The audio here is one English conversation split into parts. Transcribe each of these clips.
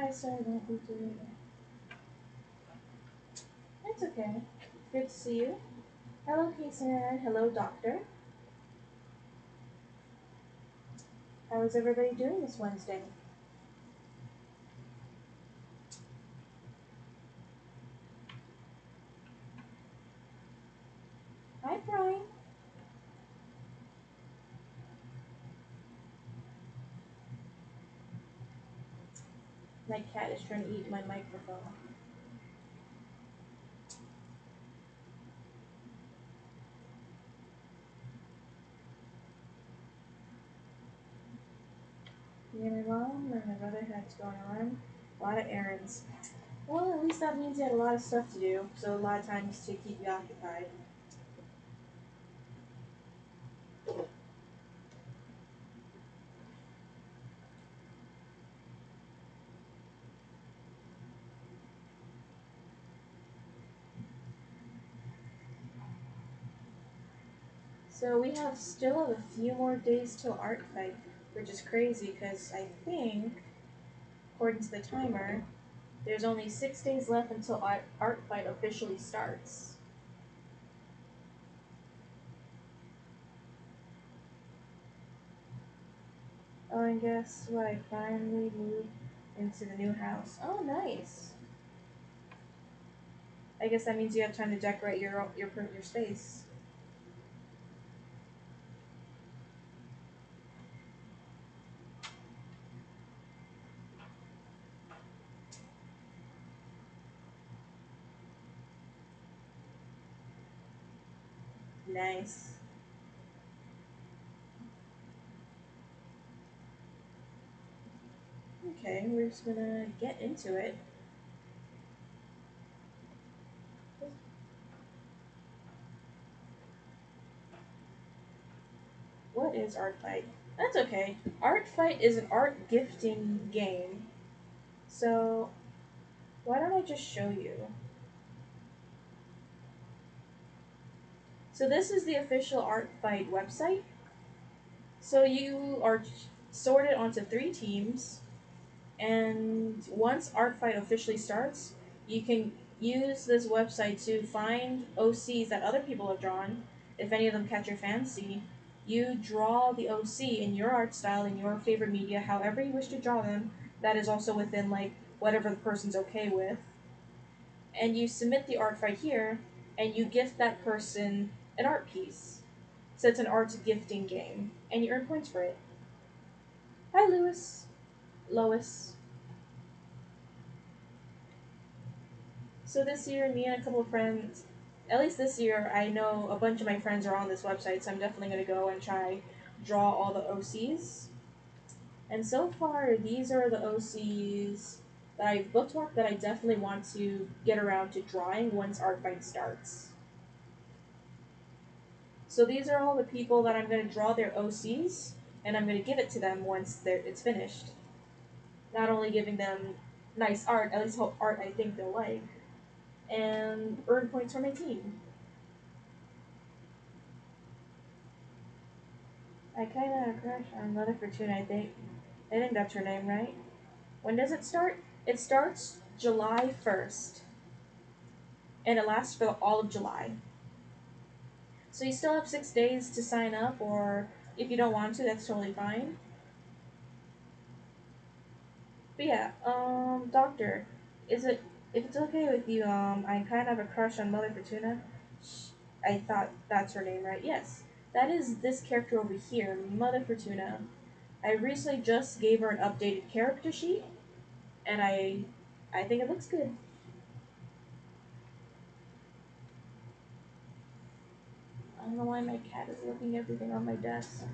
Hi, sorry, won't be doing it. It's okay. Good to see you. Hello, Kason. Hello, Doctor. How is everybody doing this Wednesday? Hi, Brian. My cat is trying to eat my microphone. Me and my mom and my brother had to go on a run. A lot of errands. Well, at least that means you had a lot of stuff to do, so a lot of times to keep you occupied. So we still have a few more days till Art Fight, which is crazy because I think, according to the timer, there's only 6 days left until Art Fight officially starts. Oh, and guess what? I finally moved into the new house. Oh, nice. I guess that means you have time to decorate your space. Nice. Okay, we're just gonna get into it. What is Art Fight? That's okay. Art Fight is an art gifting game. So, why don't I just show you? So, this is the official Art Fight website. So, you are sorted onto 3 teams, and once Art Fight officially starts, you can use this website to find OCs that other people have drawn. If any of them catch your fancy, you draw the OC in your art style, in your favorite media, however you wish to draw them. That is also within like whatever the person's okay with. And you submit the art right here, and you gift that person an art piece. So it's an art gifting game, and you earn points for it. Hi, Lewis. Lois. So this year, me and a couple of friends, at least this year, I know a bunch of my friends are on this website, so I'm definitely going to go and try draw all the OCs. And so far, these are the OCs that I've bookmarked that I definitely want to get around to drawing once Art Fight starts. So these are all the people that I'm going to draw their OCs, and I'm going to give it to them once it's finished. Not only giving them nice art, at least art I think they'll like, and earn points for my team. I kind of have a crush on Mother Fortuna, I think. I think that's her name, right? When does it start? It starts July 1st, and it lasts for all of July. So you still have 6 days to sign up, or if you don't want to, that's totally fine. But yeah, Doctor, is it if it's okay with you, I kind of have a crush on Mother Fortuna. I thought that's her name, right? Yes. That is this character over here, Mother Fortuna. I recently just gave her an updated character sheet, and I think it looks good. I don't know why my cat is looking everything on my desk.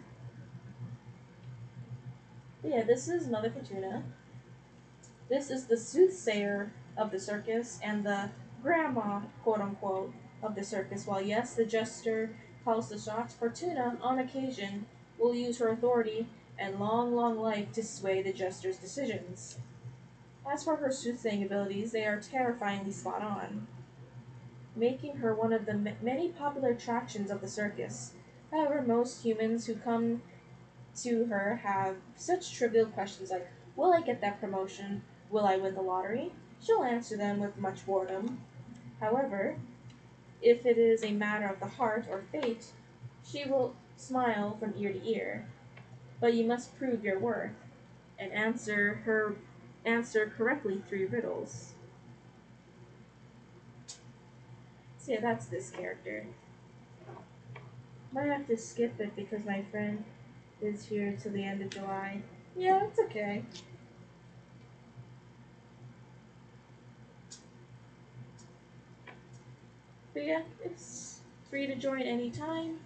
But yeah, this is Mother Fortuna. This is the soothsayer of the circus and the grandma, quote unquote, of the circus. While yes, the jester calls the shots, Fortuna, on occasion, will use her authority and long, long life to sway the jester's decisions. As for her soothsaying abilities, they are terrifyingly spot on, making her one of the many popular attractions of the circus. However, most humans who come to her have such trivial questions like, will I get that promotion? Will I win the lottery? She'll answer them with much boredom. However, if it is a matter of the heart or fate, she will smile from ear to ear. But you must prove your worth and answer correctly 3 riddles. So yeah, that's this character. Might have to skip it because my friend is here till the end of July. Yeah, it's okay. But yeah, it's free to join anytime,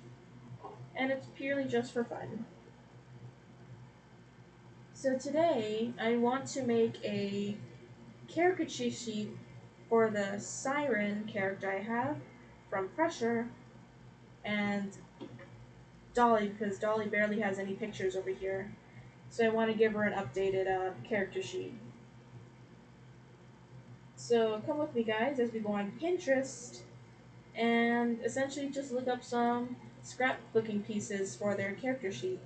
and it's purely just for fun. So today, I want to make a caricature sheet for the Siren character I have from Pressure, and Dolly, because Dolly barely has any pictures over here. So I want to give her an updated character sheet. So come with me, guys, as we go on Pinterest and essentially just look up some scrapbooking pieces for their character sheet.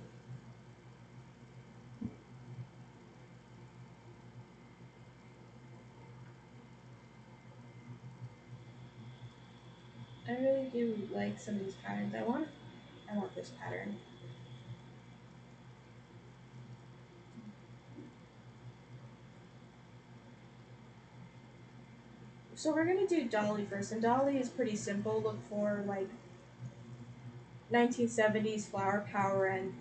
I really do like some of these patterns. I want this pattern. So we're gonna do Dolly first, and Dolly is pretty simple. Look for like 1970s flower power and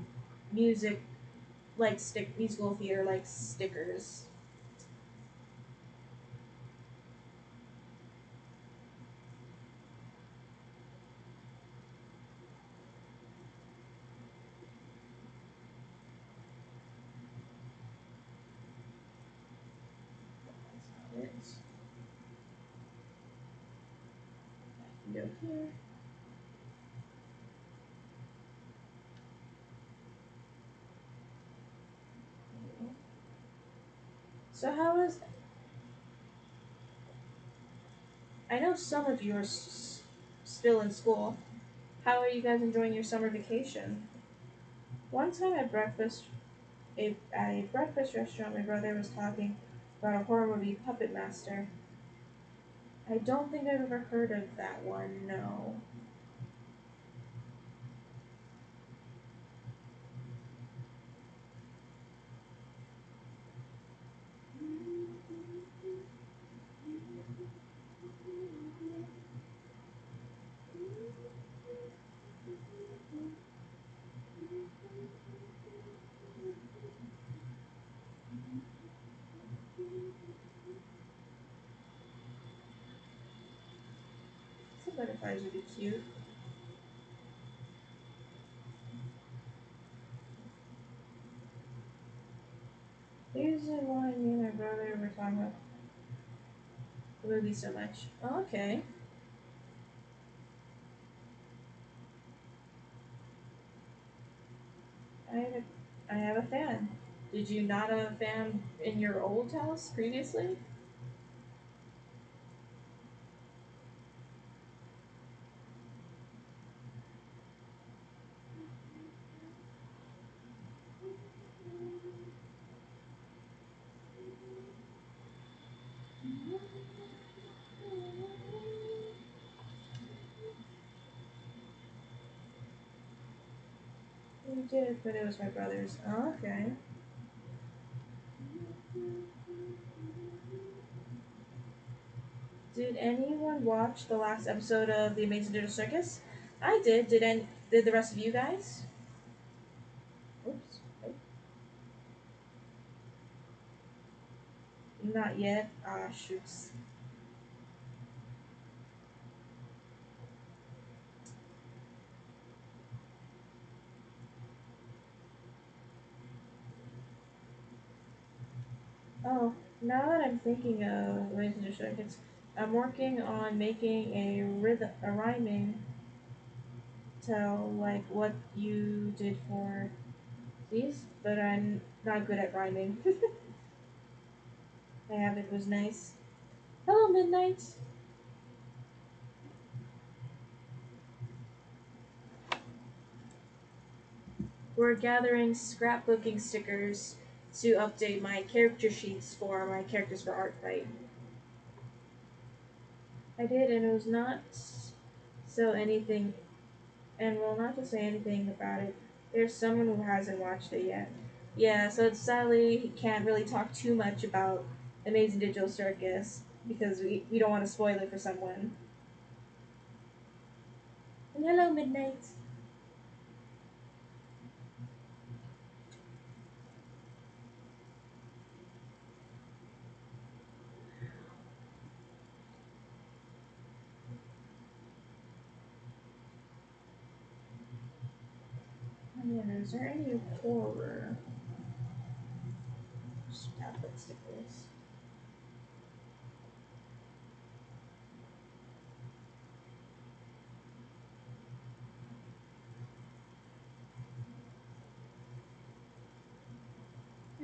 music, like musical theater like stickers. That's it. I can go here. So how is? I know some of you are still in school. How are you guys enjoying your summer vacation? One time at a breakfast restaurant, my brother was talking about a horror movie, Puppet Master. I don't think I've ever heard of that one. No. Some butterflies would be cute. Here's the one me and my brother were talking about the movie so much. Oh, okay. I have I have a fan. Did you not have a fan in your old house previously? You did, but it was my brother's. Oh, okay. Did anyone watch the last episode of The Amazing Digital Circus? I did. Did the rest of you guys? Oops. Not yet. Ah, shoots. Oh, now that I'm thinking of Amazing Digital Circus, I'm working on making a rhyming tell like what you did for these, but I'm not good at rhyming. My habit was nice. Hello, Midnight. We're gathering scrapbooking stickers to update my character sheets for my characters for Artfight. I did, and it was not so anything, and well, not to say anything about it. There's someone who hasn't watched it yet. Yeah, so it's sadly can't really talk too much about Amazing Digital Circus because we don't want to spoil it for someone. And hello, Midnight. Oh, yeah, is there any horror? Tablet stickers.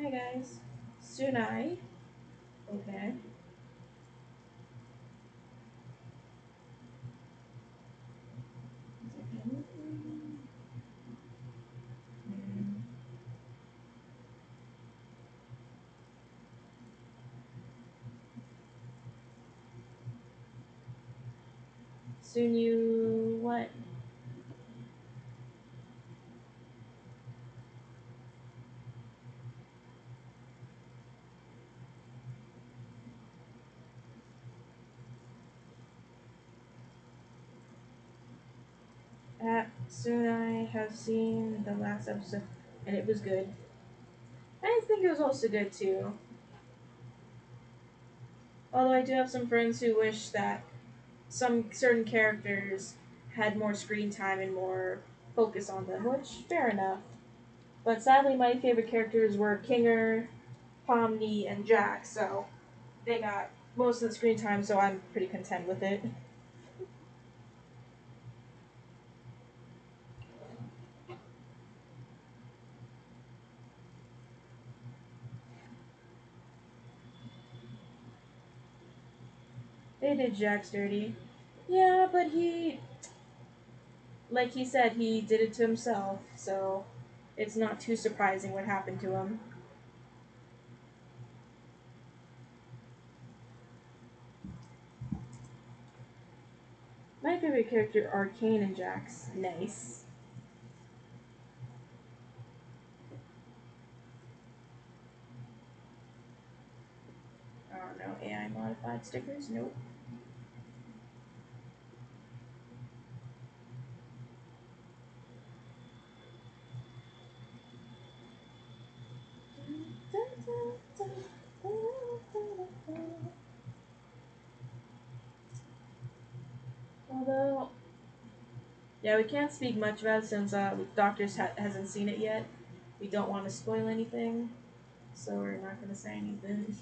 Hi guys. Sunai. Okay. Is there anything? Hmm. Soon you what? Soon I have seen the last episode and it was good. I think it was also good too. Although I do have some friends who wish that some certain characters had more screen time and more focus on them, which fair enough. But sadly, my favorite characters were Kinger, Pomni, and Jack, so they got most of the screen time, so I'm pretty content with it. They did Jack's dirty. Yeah, but like he said, he did it to himself, so it's not too surprising what happened to him. My favorite character are Kane and Jax. Nice. I don't know, AI modified stickers? Nope. Although, yeah, we can't speak much about it since Doctors hasn't seen it yet. We don't want to spoil anything, so we're not going to say anything.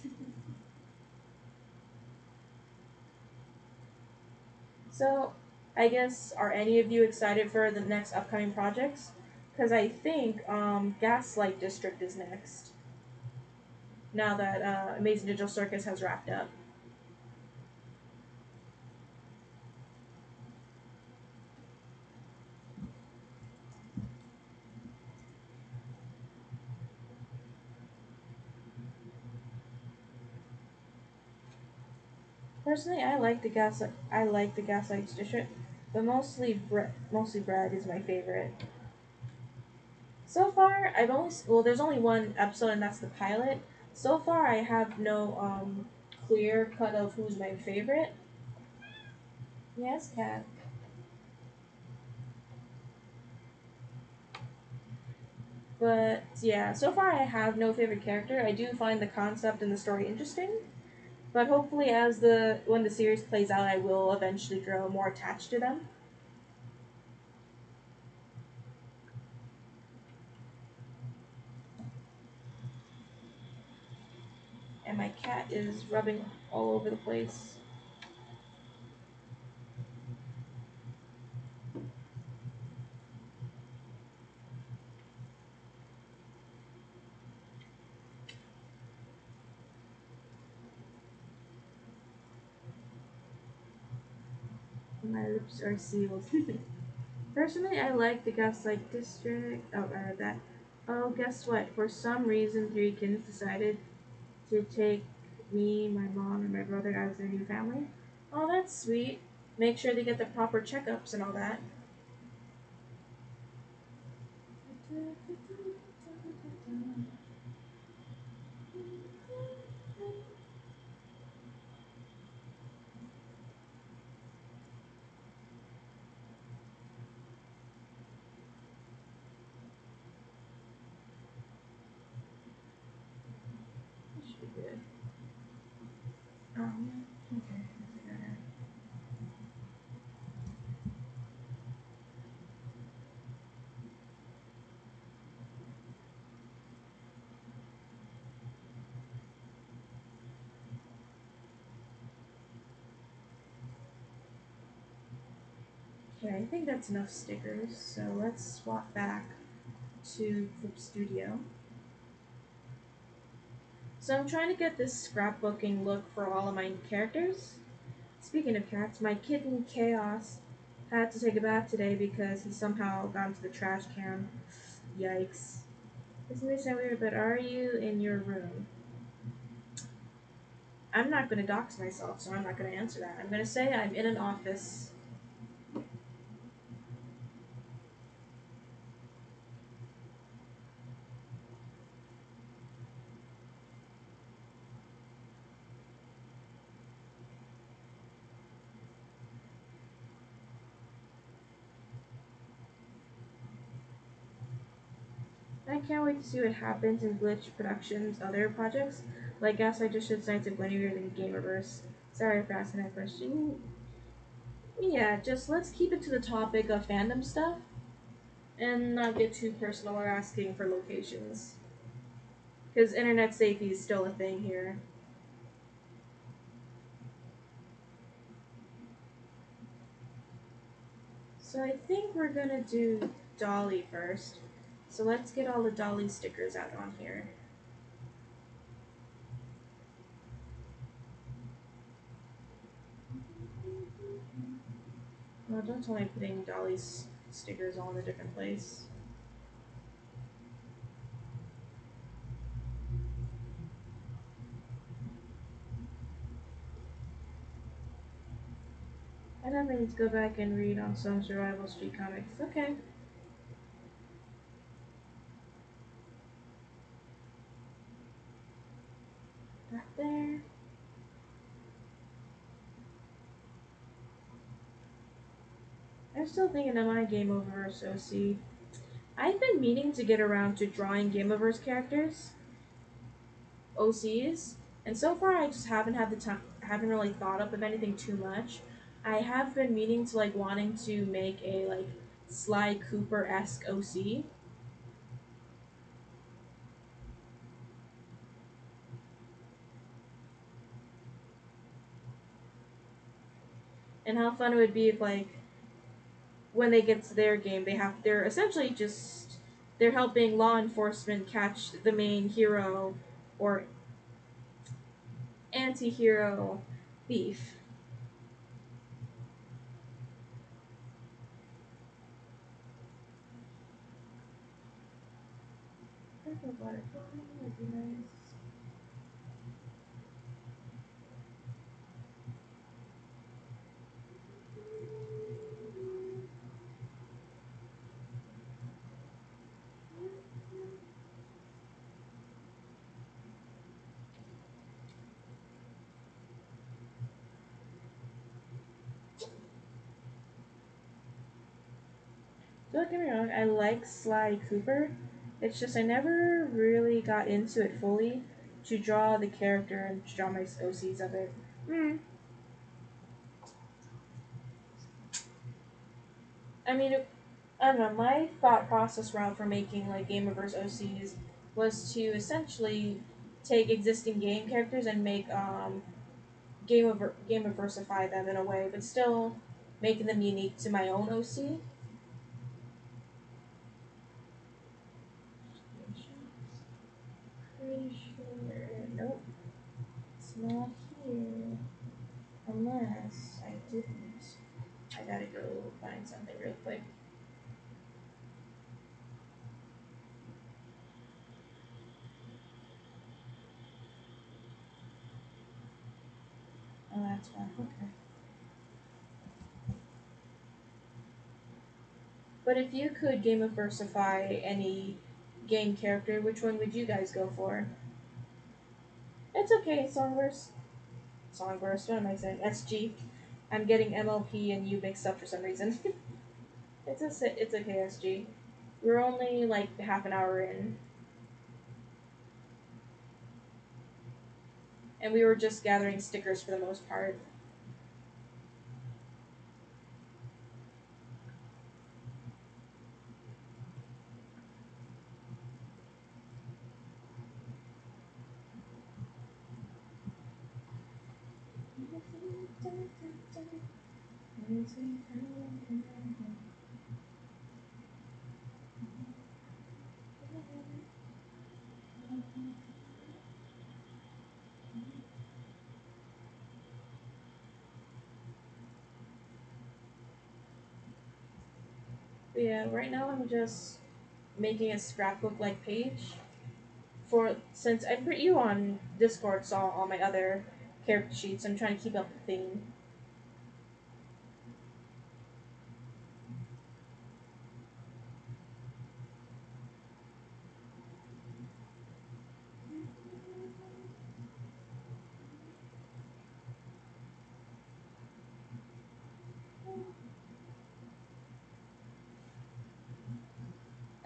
So, I guess, are any of you excited for the next upcoming projects? Because I think Gaslight District is next, now that Amazing Digital Circus has wrapped up. Personally, I like the Gaslight District, but mostly Bread is my favorite. So far, there's only one episode, and that's the pilot. So far, I have no clear cut of who's my favorite. Yes, Cat. But yeah, so far I have no favorite character. I do find the concept and the story interesting, but hopefully, as the when the series plays out, I will eventually grow more attached to them. And my cat is rubbing all over the place. My lips are sealed. Personally, I like the Gaslight District. Oh, that Oh, guess what? For some reason, 3 kids decided to take me, my mom, and my brother as their new family. Oh, that's sweet. Make sure they get the proper checkups and all that. That should be good. Okay. Okay, I think that's enough stickers. So let's swap back to Clip Studio. So I'm trying to get this scrapbooking look for all of my characters. Speaking of cats, my kitten Chaos had to take a bath today because he somehow got into the trash can. Yikes. This may sound weird, but are you in your room? I'm not going to dox myself, so I'm not going to answer that. I'm going to say I'm in an office. I can't wait to see what happens in Glitch Productions' other projects. Like, guess I just should Knights of Guinevere than Gamerverse. Sorry for asking that question. Yeah, just let's keep it to the topic of fandom stuff and not get too personal or asking for locations. Because internet safety is still a thing here. So I think we're gonna do Dolly first. So let's get all the Dolly stickers out on here. Well, don't tell me I'm putting Dolly's stickers all in a different place. I definitely need to go back and read on some Survival Street comics. Okay. That there. I'm still thinking of my Game Oververse OC. I've been meaning to get around to drawing Game Oververse characters, OCs, and so far I just haven't had the time, haven't really thought up of anything too much. I have been meaning to wanting to make a Sly Cooper esque OC. And how fun it would be if when they get to their game they're essentially just they're helping law enforcement catch the main hero or anti-hero thief. Purple butterfly would be nice. Don't get me wrong, I like Sly Cooper. It's just I never really got into it fully to draw the character and to draw my OCs of it. I mean, I don't know. My thought process route for making Gameverse OCs was to essentially take existing game characters and make Gameversify them in a way, but still making them unique to my own OC. Pretty sure. Nope, it's not here. Unless I didn't. I gotta go find something real quick. that's why. Okay. But if you could gamiversify any game character, which one would you guys go for? It's okay, Songverse. Songverse, what am I saying? SG. I'm getting MLP and you mixed up for some reason. It's a KSG. We're only like half an hour in, and we were just gathering stickers for the most part. But yeah, right now I'm just making a scrapbook like page for since I put you on Discord saw all my other character sheets. I'm trying to keep up the theme.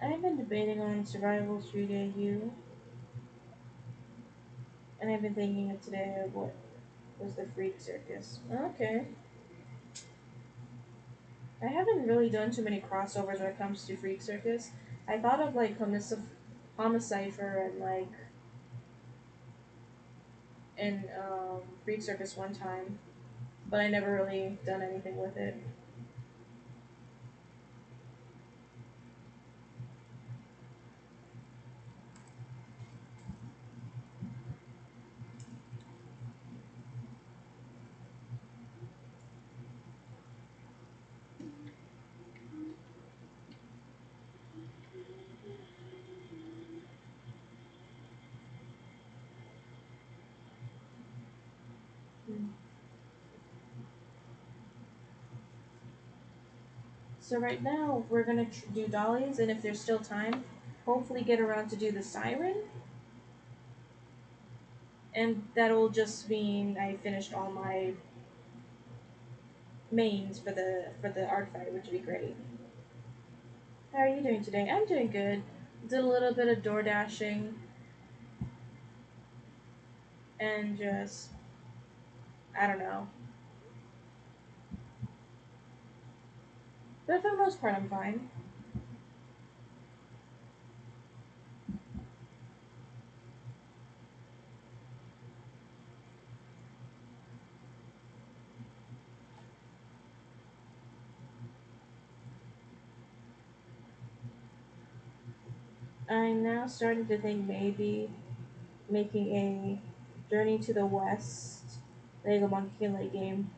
I've been debating on Survival Street AU, and I've been thinking of today of what was the Freak Circus. Okay. I haven't really done too many crossovers when it comes to Freak Circus. I thought of like Homicipher and like in Freak Circus one time, but I never really done anything with it. Hmm. So right now we're gonna do dollies, and if there's still time, hopefully get around to do the siren, and that'll just mean I finished all my mains for the art fight, which would be great. How are you doing today? I'm doing good. Did a little bit of door dashing and just I don't know, but for the most part I'm fine. I'm now starting to think maybe making a Journey to the West Lego Monkey and Lake game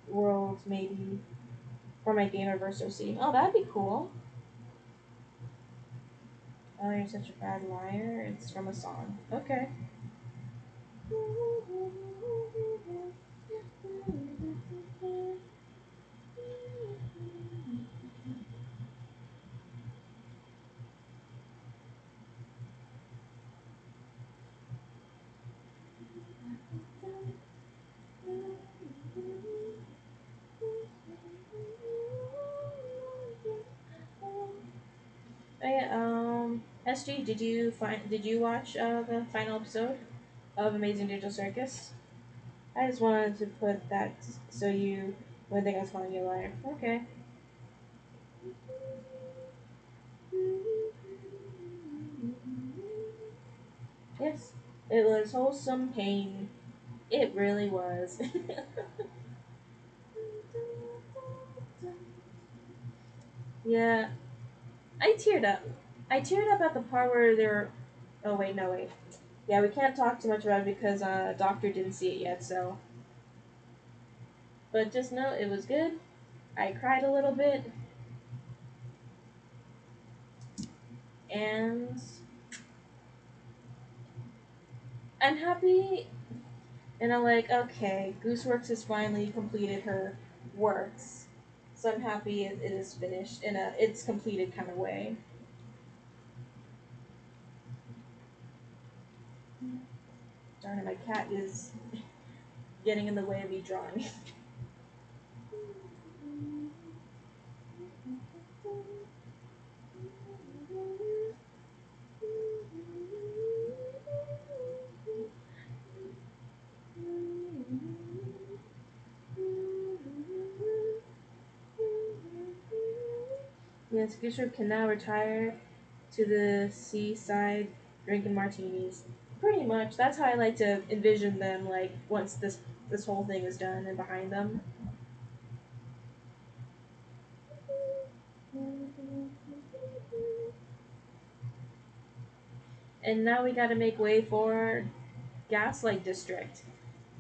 world maybe for my Gamerverse OC. Oh, that'd be cool. Oh, you're such a bad liar. It's from a song. Okay. Oh, yeah, SG, did you watch the final episode of Amazing Digital Circus? I just wanted to put that so you wouldn't think I was calling you a liar. Okay. Yes, it was wholesome pain. It really was. Yeah, I teared up. I teared up at the part where they're. Oh wait, no wait. Yeah, we can't talk too much about it because Doctor didn't see it yet. So, but just know it was good. I cried a little bit, and I'm happy. And I'm like, okay, Gooseworks has finally completed her works. So I'm happy it is finished in a it's completed kind of way. Darn it, my cat is getting in the way of me drawing. Yes, Goosework can now retire to the seaside drinking martinis. Pretty much. That's how I like to envision them, like, once this whole thing is done and behind them. And now we gotta make way for Gaslight District.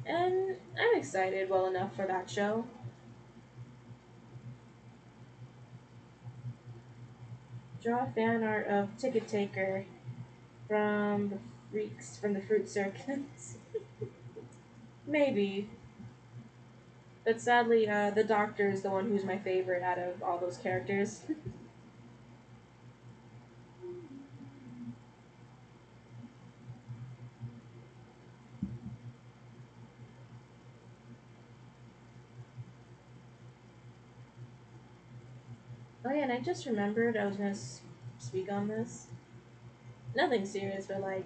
And I'm excited well enough for that show. Draw fan art of Ticket Taker from the freaks from the Fruit Circus. Maybe. But sadly, the Doctor is the one who's my favorite out of all those characters. Oh yeah, and I just remembered I was gonna speak on this. Nothing serious, but like,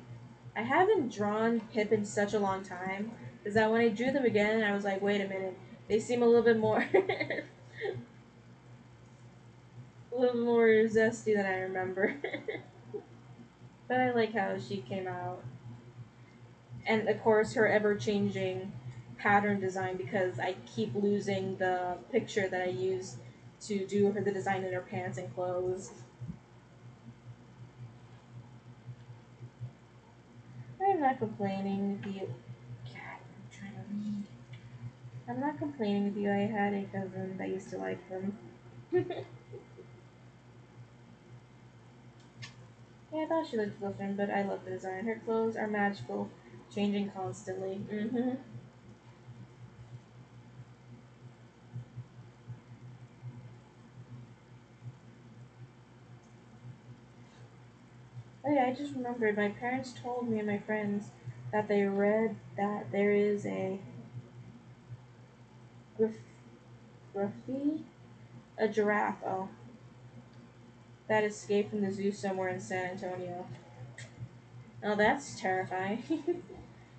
I haven't drawn Pip in such a long time. Is that when I drew them again, I was like, wait a minute, they seem a little bit more, a little more zesty than I remember. But I like how she came out, and of course her ever-changing pattern design because I keep losing the picture that I use to do her the design in her pants and clothes. I'm not complaining with you. God, I'm trying to read. I'm not complaining with you. I had a cousin that used to like them. Yeah, I thought she looked different, but I love the design. Her clothes are magical, changing constantly. Oh yeah, I just remembered. My parents told me and my friends that they read that there is a graf- graffiti, a giraffe. Oh, that escaped from the zoo somewhere in San Antonio. Oh, that's terrifying.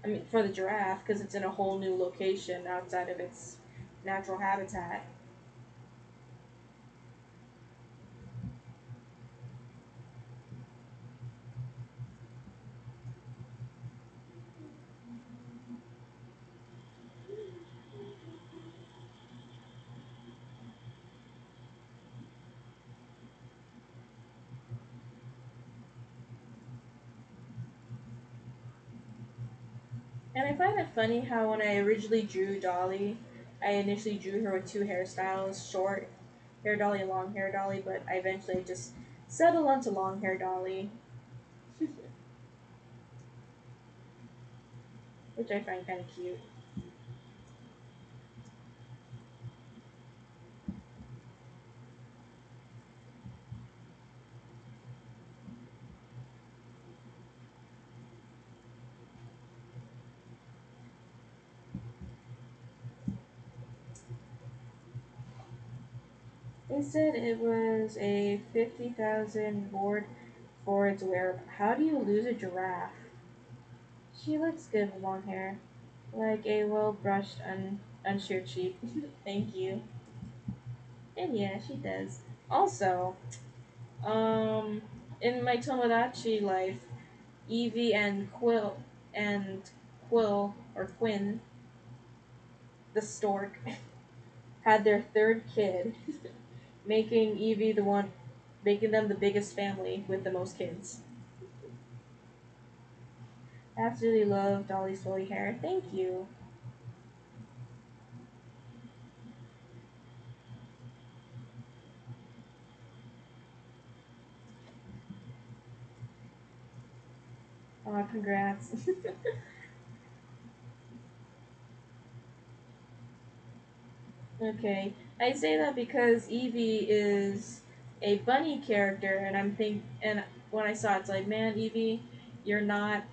I mean, for the giraffe, because it's in a whole new location outside of its natural habitat. And I find it funny how when I originally drew Dolly, I initially drew her with two hairstyles, short hair Dolly and long hair Dolly, but I eventually just settled onto long hair Dolly, which I find kind of cute. They said it was a 50,000 reward for its wearer. How do you lose a giraffe? She looks good with long hair, like a well brushed, unsheared cheek. Thank you. And yeah, she does. Also, um, in my Tomodachi life, Evie and Quill or Quinn, the stork, had their third kid, making Evie the one, making them the biggest family with the most kids. I absolutely love Dolly's flowy hair. Thank you. Congrats. Okay, I say that because Evie is a bunny character, and when I saw it, it's like, man, Evie, you're not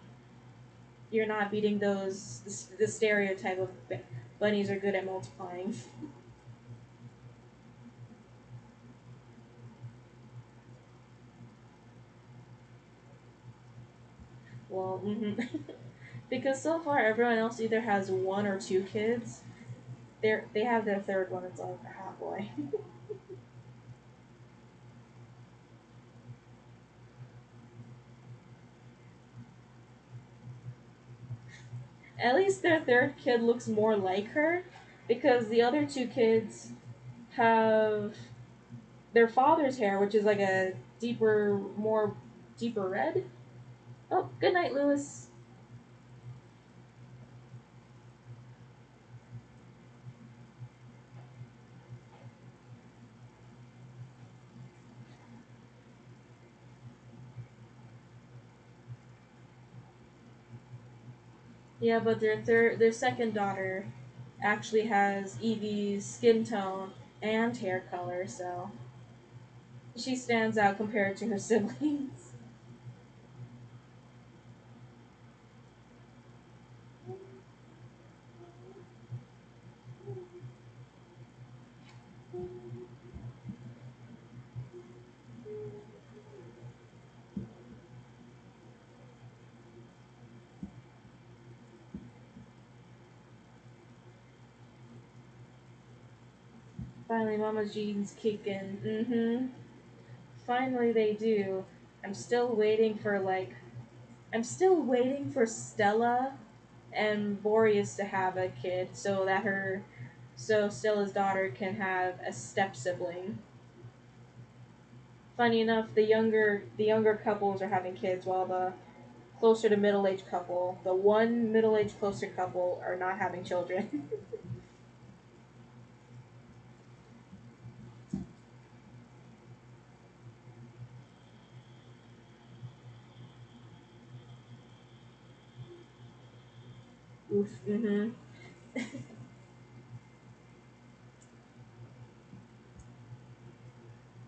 you're not beating the stereotype of bunnies are good at multiplying. Well, because so far everyone else either has one or two kids. They have their third one. It's like, ah, boy. At least their third kid looks more like her, because the other two kids have their father's hair, which is like a more deeper red. Oh, good night, Lewis. Yeah, but their second daughter actually has Evie's skin tone and hair color, so she stands out compared to her siblings. Finally, Mama Jean's kicking. Finally, they do. I'm still waiting for I'm still waiting for Stella and Boreas to have a kid, so Stella's daughter can have a step sibling. Funny enough, the younger couples are having kids, while the closer to middle aged couple, the one middle aged closer couple, are not having children. Oof.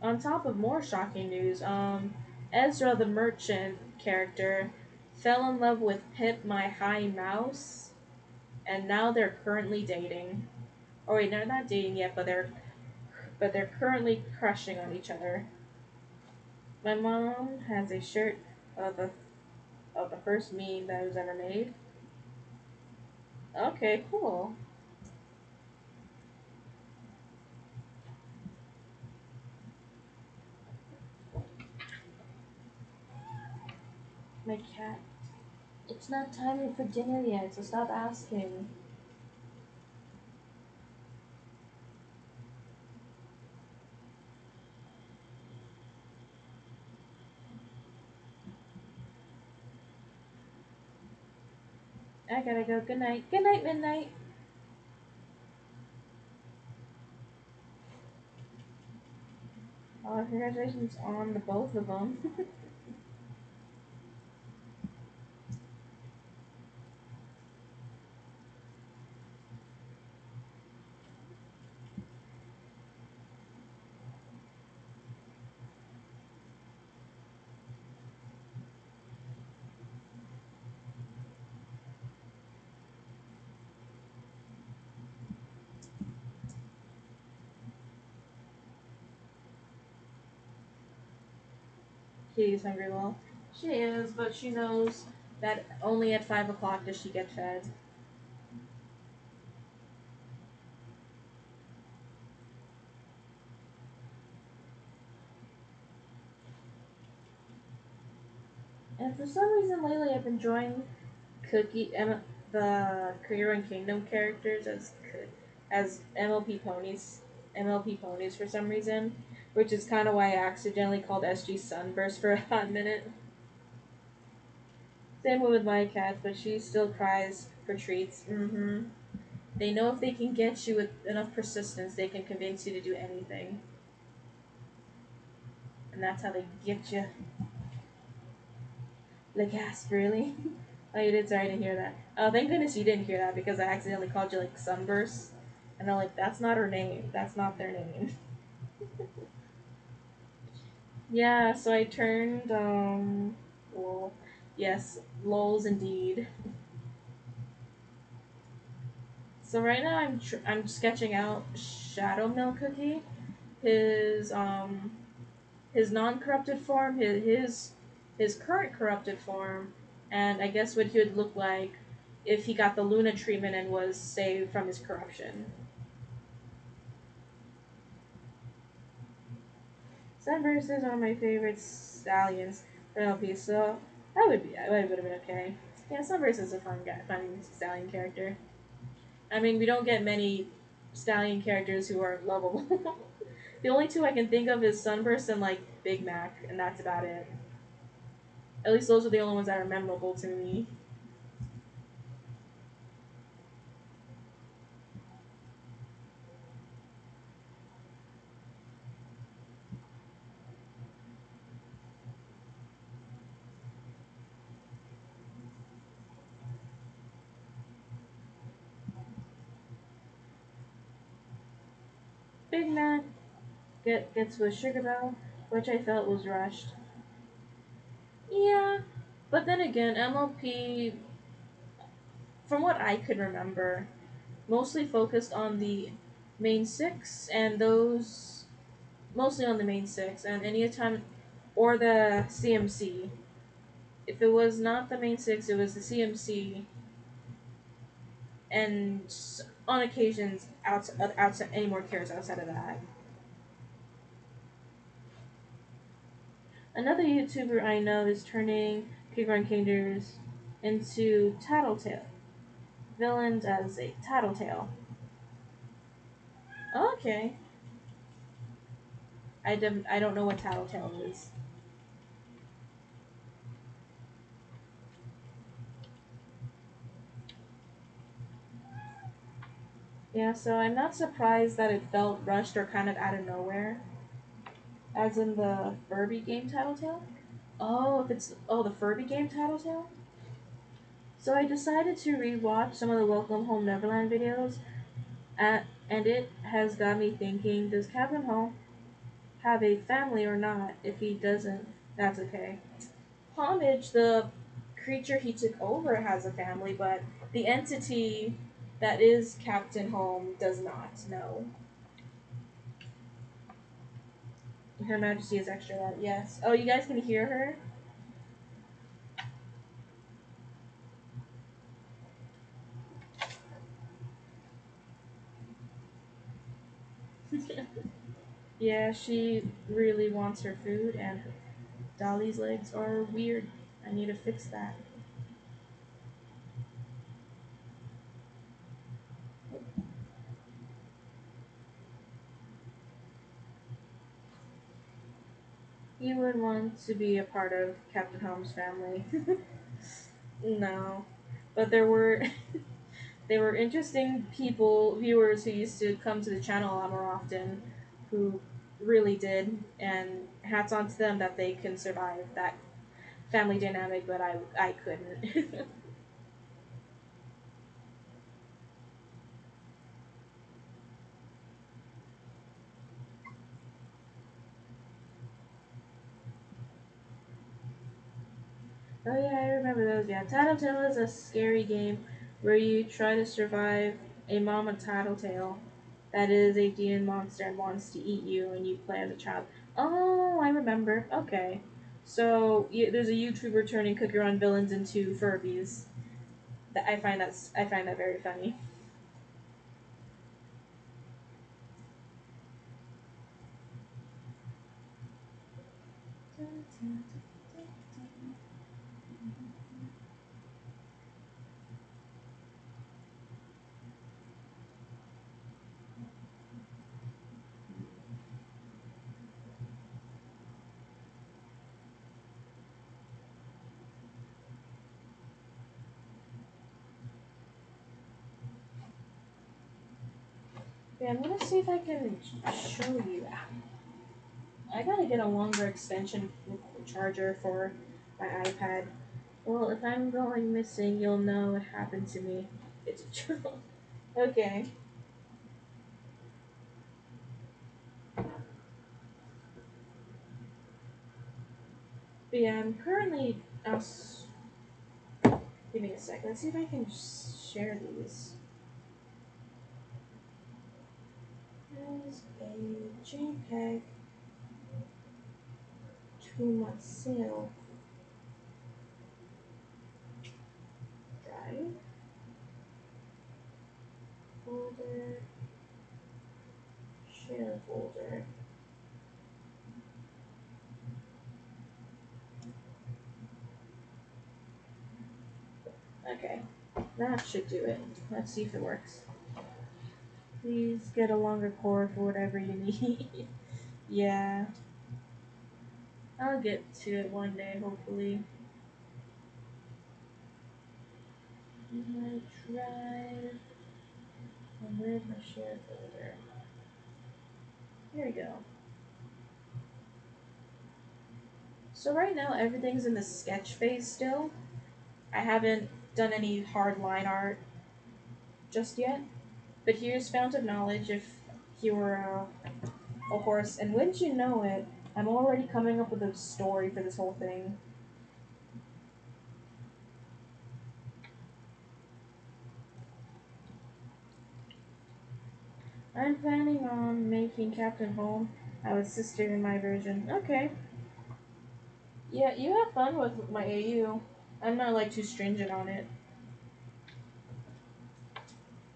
On top of more shocking news, Ezra the merchant character fell in love with Pip my high mouse, and now they're currently dating. Oh wait, they're not dating yet, but they're currently crushing on each other. My mom has a shirt of the first meme that was ever made. Okay, cool. My cat. It's not time for dinner yet, so stop asking. I gotta go. Good night. Good night, midnight. Congratulations on the both of them. Kitty's hungry. Well, she is, but she knows that only at 5 o'clock does she get fed. And for some reason lately, I've been enjoying the Career and Kingdom characters as MLP ponies for some reason, which is kind of why I accidentally called SG Sunburst for a hot minute. Same with my cat, but she still cries for treats. They know if they can get you with enough persistence, they can convince you to do anything, and that's how they get you. Like, gasp, really? Oh, you did. Sorry to hear that. Oh, thank goodness you didn't hear that because I accidentally called you like Sunburst. And I'm like, that's not her name. That's not their name. Yeah, so I turned, well, yes, lols indeed. So right now I'm sketching out Shadow Milk Cookie, his his non-corrupted form, his current corrupted form, and I guess what he would look like if he got the Luna treatment and was saved from his corruption. Sunburst is one of my favorite stallions for LP, so that would have been okay. Yeah, Sunburst is a fun guy, fun stallion character. I mean, we don't get many stallion characters who are lovable. The only two I can think of is Sunburst and like Big Mac, and that's about it. At least those are the only ones that are memorable to me. Big Mac gets with Sugar Bell, which I felt was rushed. Yeah, but then again, MLP, from what I could remember, mostly focused on the main six and those mostly on the main six and any time or the CMC. If it was not the main six, it was the CMC and on occasions outside any more cares outside of that. Another YouTuber I know is turning King Run Kingers into Tattletale villains as a Tattletale. Okay, I don't know what Tattletale is. Yeah, so I'm not surprised that it felt rushed or kind of out of nowhere, as in the Furby game Tattletale. Oh, if it's the Furby game Tattletale. So I decided to rewatch some of the Welcome Home Neverland videos, and it has got me thinking: does Captain Home have a family or not? If he doesn't, that's okay. Homage, the creature he took over, has a family, but the entity that is Captain Home does not. No. Her Majesty is extra loud. Yes. Oh, you guys can hear her? Yeah, she really wants her food, and Dolly's legs are weird. I need to fix that. You would want to be a part of Captain Home's family. No. But there were interesting people, viewers who used to come to the channel a lot more often who really did, and hats on to them that they can survive that family dynamic, but I couldn't. Oh yeah, I remember those. Yeah, Tattletale is a scary game where you try to survive a mama tattletale that is a demon monster and wants to eat you, and you play as a child. Oh, I remember. Okay, so there's a YouTuber turning Cookie Run villains into Furbies. That I find that very funny. Yeah, I'm gonna see if I can show you. I gotta get a longer extension charger for my iPad. Well, if I'm going missing, you'll know what happened to me. It's true. Okay. But yeah, I'm currently. Give me a sec. Let's see if I can share these. There's a JPEG to myself. Drive. Folder. Share folder. Okay. That should do it. Let's see if it works. Please get a longer cord for whatever you need. Yeah. I'll get to it one day, hopefully. My drive. And where's my share folder? Here we go. So right now everything's in the sketch phase still. I haven't done any hard line art just yet. But here's Fount of Knowledge if you were a horse. And wouldn't you know it, I'm already coming up with a story for this whole thing. I'm planning on making Captain Home our sister in my version. Okay. Yeah, you have fun with my AU. I'm not like too stringent on it.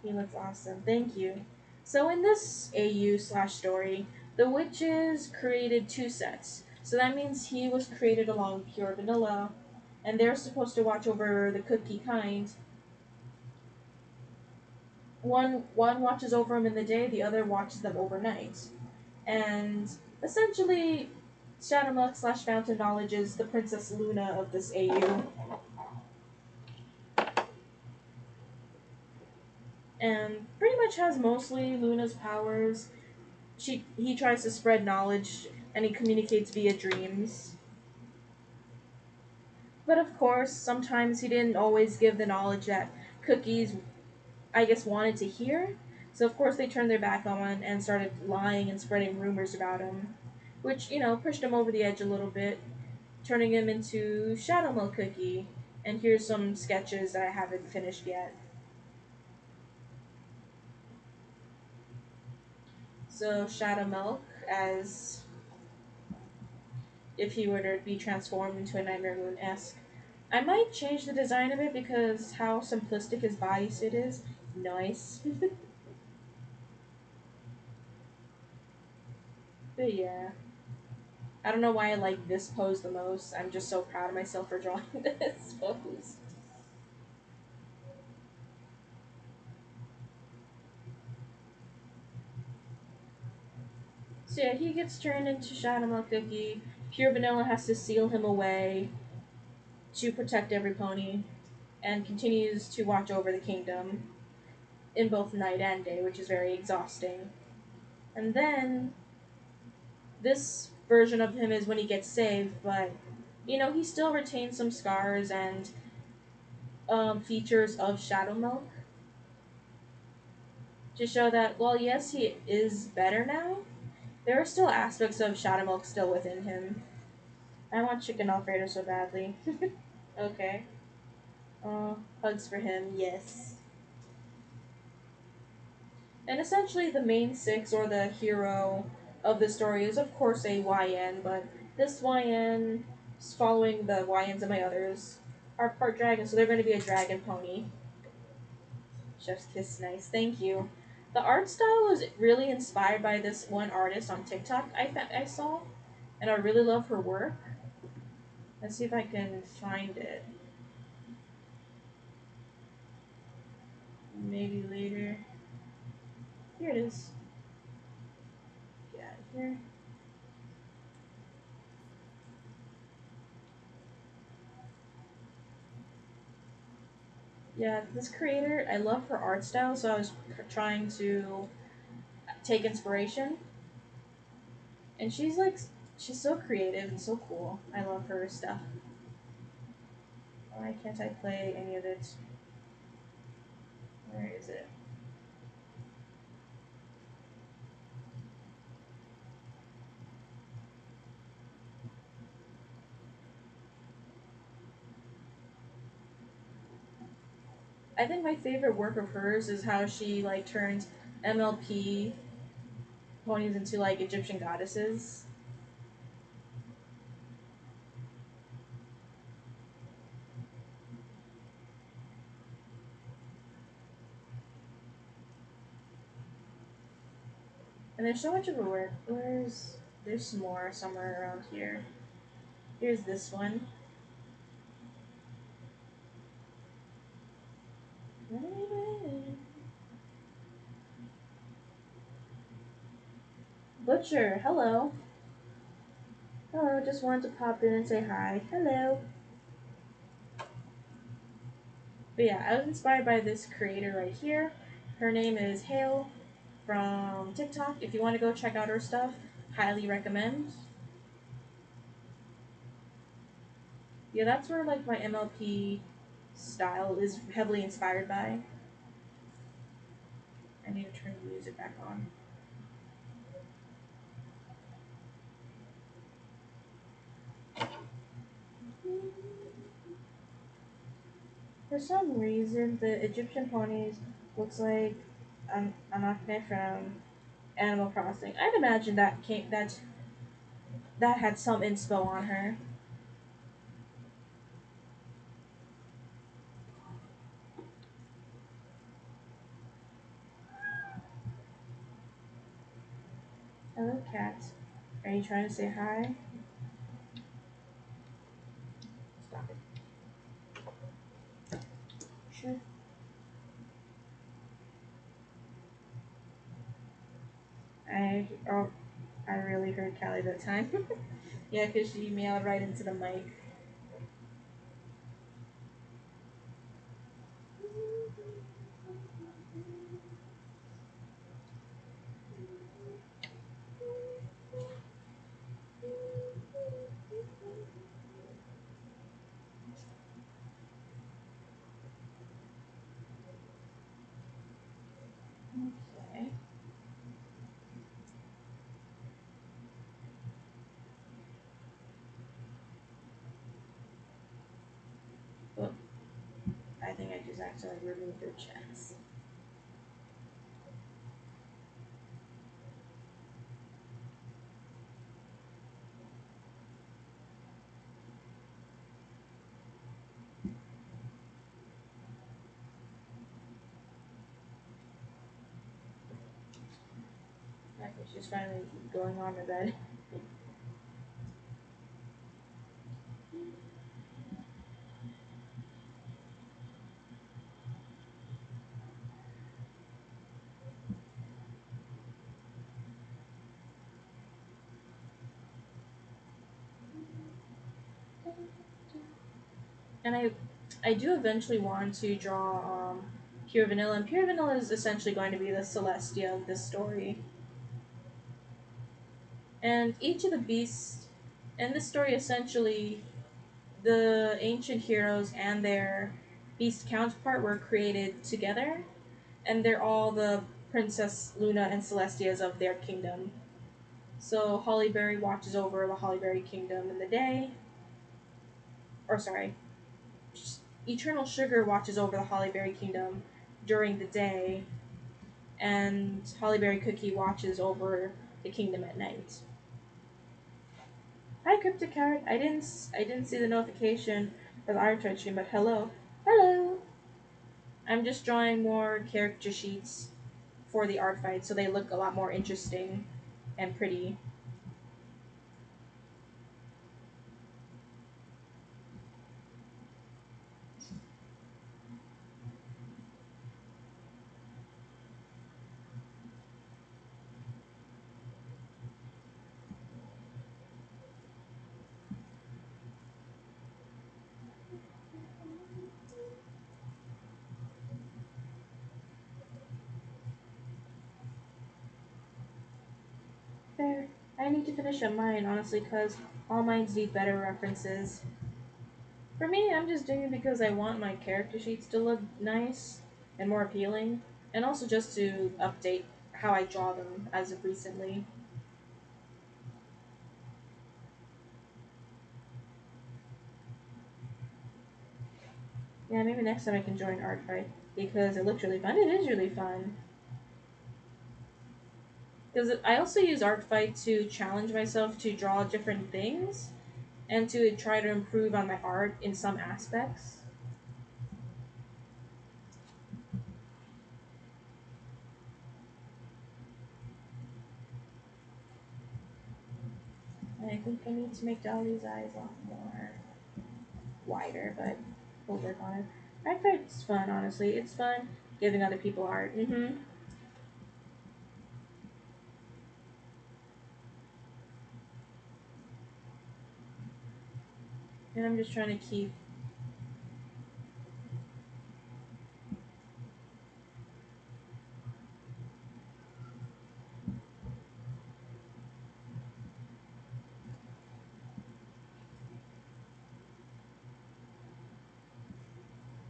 He looks awesome. Thank you. So in this AU slash story, the witches created two sets. So that means he was created along pure vanilla, and they're supposed to watch over the cookie kind. One watches over them in the day, the other watches them overnight. And essentially, Shadowmilk slash Fountain Knowledge is the Princess Luna of this AU. And pretty much has mostly Luna's powers. He tries to spread knowledge and he communicates via dreams. But of course, sometimes he didn't always give the knowledge that Cookies, I guess, wanted to hear. So of course they turned their back on and started lying and spreading rumors about him, which, pushed him over the edge a little bit, turning him into Shadow Milk Cookie. And here's some sketches that I haven't finished yet. So Shadow Milk, as if he were to be transformed into a Nightmare Moon-esque. I might change the design of it because how simplistic his bodysuit is. Nice. But yeah. I don't know why I like this pose the most. I'm just so proud of myself for drawing this pose. So yeah, he gets turned into Shadow Milk Cookie. Pure Vanilla has to seal him away to protect every pony, and continues to watch over the kingdom in both night and day, which is very exhausting. And then this version of him is when he gets saved, but he still retains some scars and features of Shadow Milk to show that, well, yes, he is better now. There are still aspects of Shadow Milk still within him. I want chicken Alfredo so badly. Okay. Hugs for him, yes. And essentially, the main six, or the hero of the story, is of course a YN, but this YN, following the YNs of my others, are part dragon, so they're going to be a dragon pony. Chef's kiss, nice. Thank you. The art style was really inspired by this one artist on TikTok I saw, and I really love her work. Let's see if I can find it. Maybe later. Here it is. Get out of here. Yeah, this creator, I love her art style, so I was trying to take inspiration. And she's so creative and so cool. I love her stuff. Why can't I play any of it? Where is it? I think my favorite work of hers is how she like turns MLP ponies into like Egyptian goddesses. And there's so much of her work. There's some more somewhere around here. Here's this one. Butcher, hello. Hello, just wanted to pop in and say hi. Hello. But yeah, I was inspired by this creator right here. Her name is Hale from TikTok. If you want to go check out her stuff, highly recommend. Yeah, that's where like my MLP style is heavily inspired by. I need to turn the music back on. For some reason, the Egyptian ponies looks like an Akne from Animal Crossing. I'd imagine that had some inspo on her. Hello, cat. Are you trying to say hi? Stop it. Sure. Oh, I really heard Callie that time. Yeah, because she meowed right into the mic. Okay. Oh, I think I just accidentally removed her chest. Okay, she's finally going on to bed. And I do eventually want to draw Pure Vanilla, and Pure Vanilla is essentially going to be the Celestia of this story. And each of the beasts in this story, essentially, the ancient heroes and their beast counterpart were created together, and they're all the Princess Luna and Celestias of their kingdom. So Hollyberry watches over the Hollyberry Kingdom in the day, or sorry, Eternal Sugar watches over the Hollyberry Kingdom during the day, and Hollyberry Cookie watches over the kingdom at night. Hi, Cryptocarrot. I didn't see the notification for the art stream, but hello, hello. I'm just drawing more character sheets for the art fight, so they look a lot more interesting and pretty. Fair. I need to finish up mine, honestly, because all mines need better references. For me, I'm just doing it because I want my character sheets to look nice and more appealing, and also just to update how I draw them as of recently. Yeah, maybe next time I can join Art Fight. because it looks really fun. It is really fun. Because I also use ArtFight to challenge myself to draw different things and to try to improve on my art in some aspects. And I think I need to make Dolly's eyes a lot more wider, but we'll work on it. ArtFight's fun, honestly. It's fun giving other people art. And I'm just trying to keep.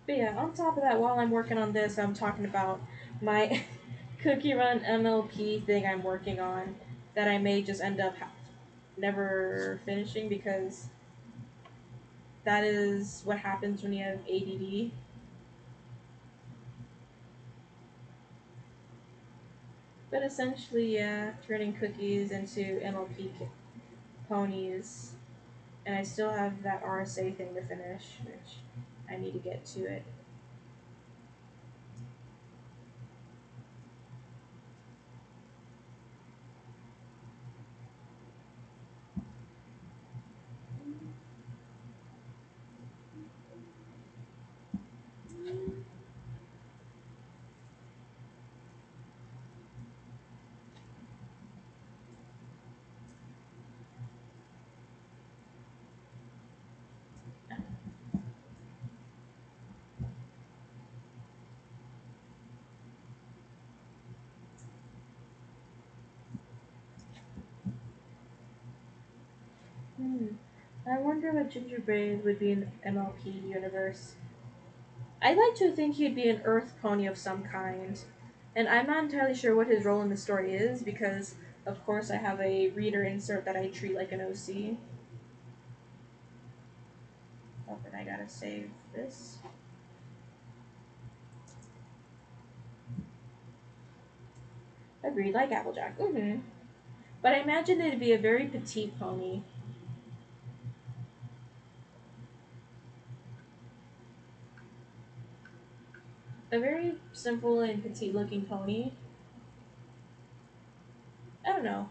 But yeah, on top of that, while I'm working on this, I'm talking about my Cookie Run MLP thing I'm working on that I may just end up never finishing because that is what happens when you have ADD. But essentially, yeah, turning cookies into MLP ponies, and I still have that RSA thing to finish, which I need to get to it. Hmm. I wonder what Gingerbread would be in MLP universe. I'd like to think he'd be an Earth pony of some kind, and I'm not entirely sure what his role in the story is because, of course, I have a reader insert that I treat like an OC. Oh, and I gotta save this. Agreed, like Applejack. But I imagine it'd be a very petite pony. A very simple and petite looking pony. I don't know.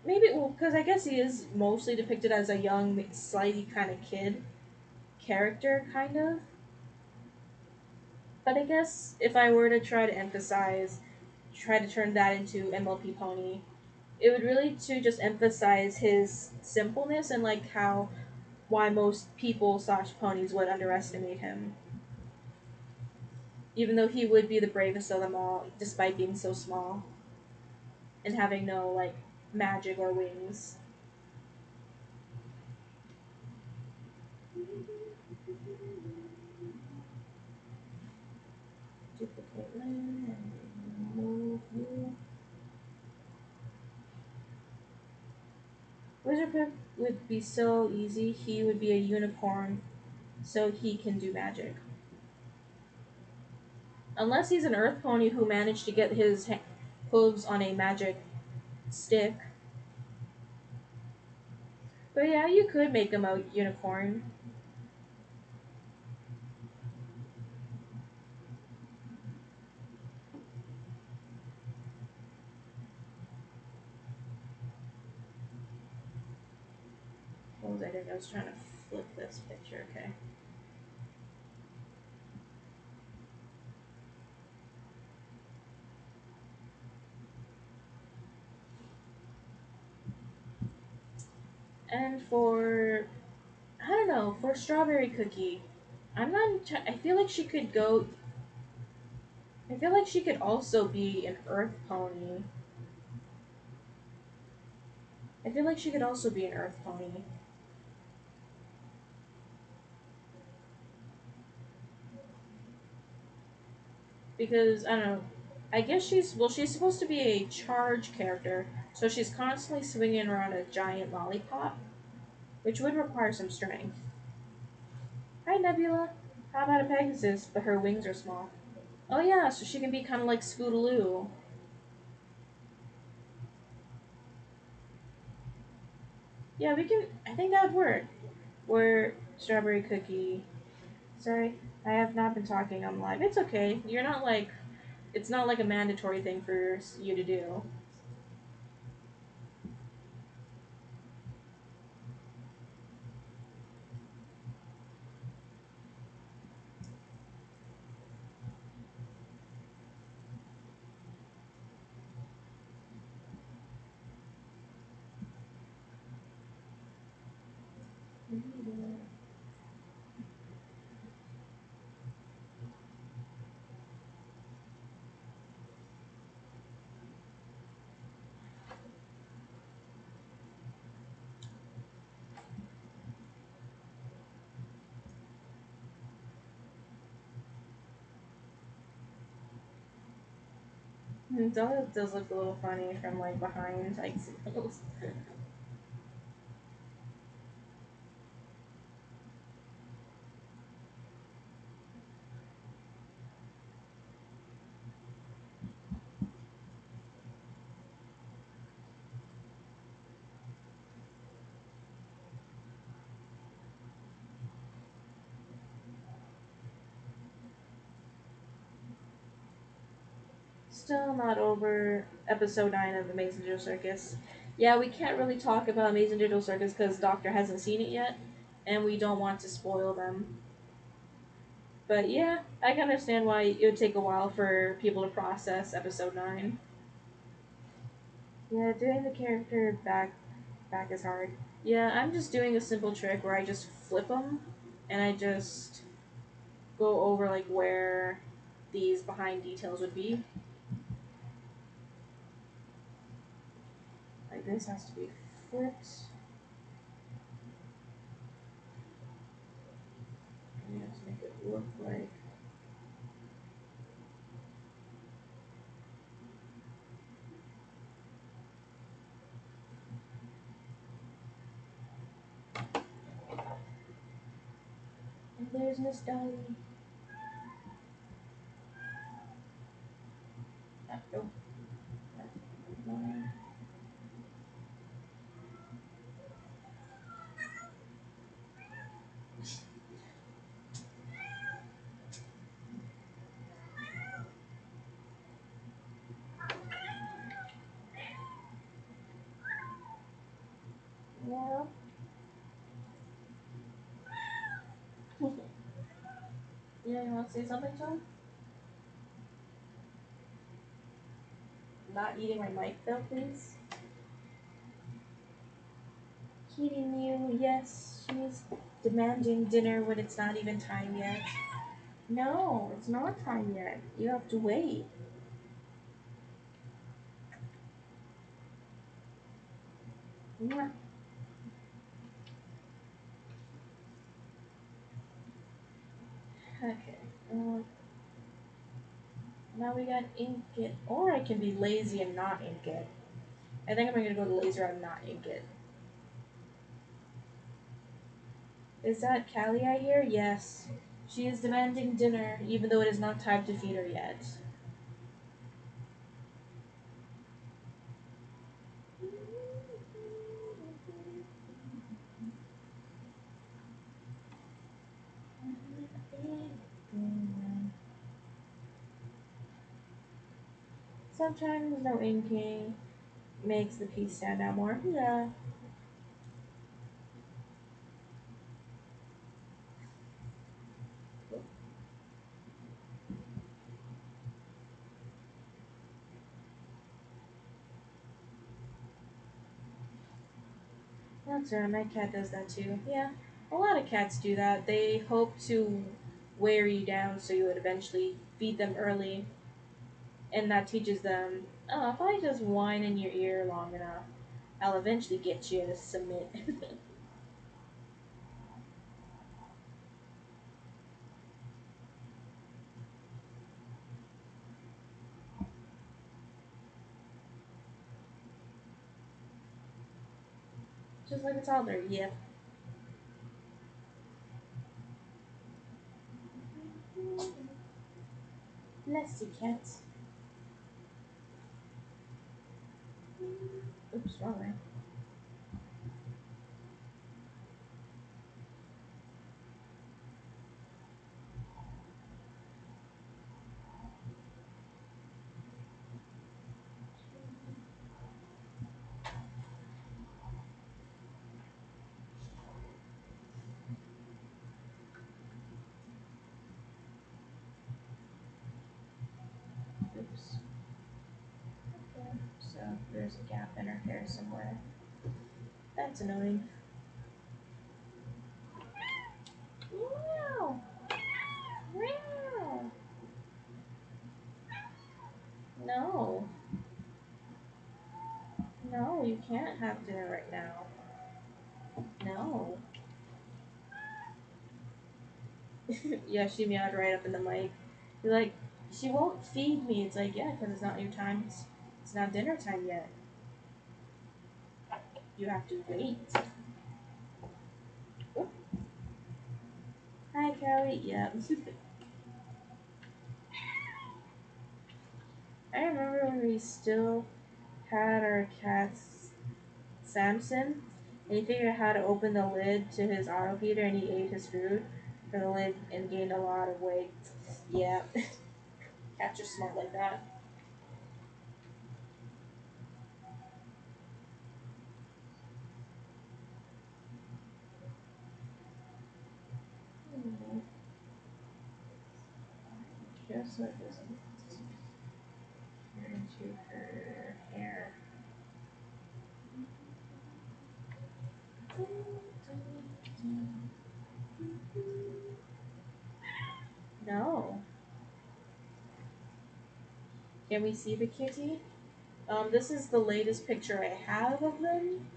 Maybe, well, because I guess he is mostly depicted as a young, slightly kind of kid character, kind of. But I guess if I were to try to try to turn that into MLP Pony, it would really to just emphasize his simpleness and like how why most people slash ponies would underestimate him, even though he would be the bravest of them all, despite being so small and having no like magic or wings. Duplicate land and move you. Wizardpip would be so easy. He would be a unicorn, so he can do magic. Unless he's an earth pony who managed to get his hooves on a magic stick. But yeah, you could make him a unicorn. What was I doing? I was trying to flip this picture, okay. And for, I don't know, for Strawberry Cookie, I'm not, I feel like she could go, I feel like she could also be an earth pony. I feel like she could also be an earth pony. Because I don't know. I guess she's supposed to be a charge character, so she's constantly swinging around a giant lollipop, which would require some strength. Hi Nebula. How about a Pegasus, but her wings are small? Oh yeah, so she can be kind of like Scootaloo. Yeah, we can. I think that would work. Or strawberry cookie. Sorry, I have not been talking on live. It's okay. You're not like. It's not like a mandatory thing for you to do. Dog does look a little funny from like behind, I suppose. Still not over episode 9 of Amazing Digital Circus. Yeah, we can't really talk about Amazing Digital Circus because Doctor hasn't seen it yet, and we don't want to spoil them. But yeah, I can understand why it would take a while for people to process episode 9. Yeah, doing the character back is hard. Yeah, I'm just doing a simple trick where I just flip them, and I just go over like where these behind details would be. Like this has to be flipped. And you have to make it look like. And there's Miss Dolly. Oh, no. Yeah. Yeah, you want to say something to him? Not eating my mic though, please. Eating you, yes. She's demanding dinner when it's not even time yet. No, it's not time yet. You have to wait. Yeah. Okay. Now we got ink it, or I can be lazy and not ink it. I think I'm gonna go to laser and not ink it. Is that Callie I hear? Yes. She is demanding dinner, even though it is not time to feed her yet. Sometimes no inking makes the piece stand out more. Yeah. That's right, my cat does that too. Yeah. A lot of cats do that. They hope to wear you down so you would eventually feed them early. And that teaches them, oh, if I just whine in your ear long enough, I'll eventually get you to submit. Just like a toddler, yep. Bless you, cat. Oops, wrong way. Oops. Okay, so there's a gap in her hair somewhere. That's annoying. Meow. Meow. No. No, you can't have dinner right now. No. Yeah, she meowed right up in the mic. You're like, she won't feed me. It's like, yeah, because it's not your time. It's not dinner time yet. You have to wait. Oh. Hi, Callie. Yep. I remember when we still had our cat Samson, and he figured out how to open the lid to his auto heater, and he ate his food from the lid and gained a lot of weight. Yeah, cats are smart like that. Hmm. Just let this here into her hair. No. Can we see the kitty? This is the latest picture I have of them.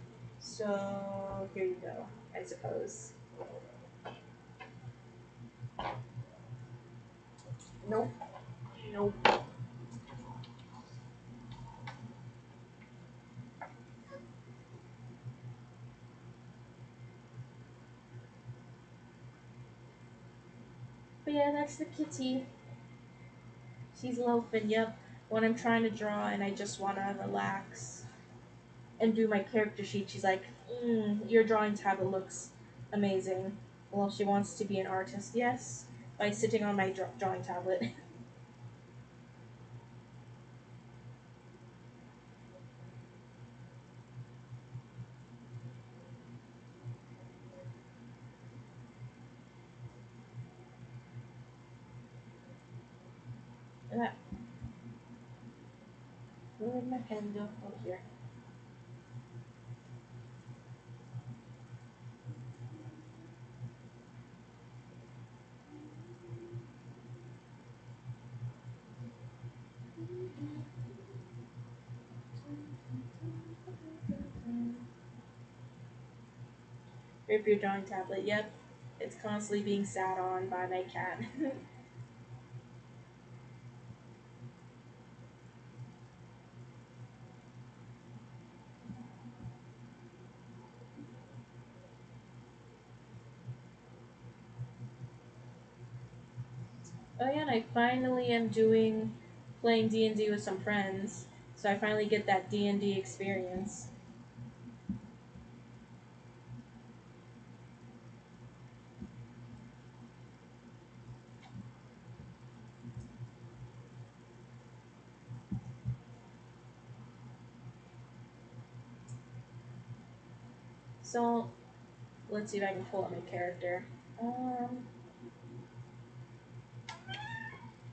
So here you go, I suppose. Nope. Nope. But yeah, that's the kitty. She's loafing, yep. When I'm trying to draw and I just want to relax and do my character sheet, she's like, your drawing tablet looks amazing. Well, she wants to be an artist, yes, by sitting on my drawing tablet. And where did my pen go? Oh, here. Rip your drawing tablet, yep. It's constantly being sat on by my cat. Oh yeah, and I finally am playing D&D with some friends. So I finally get that D&D experience. So let's see if I can pull up my character. Um,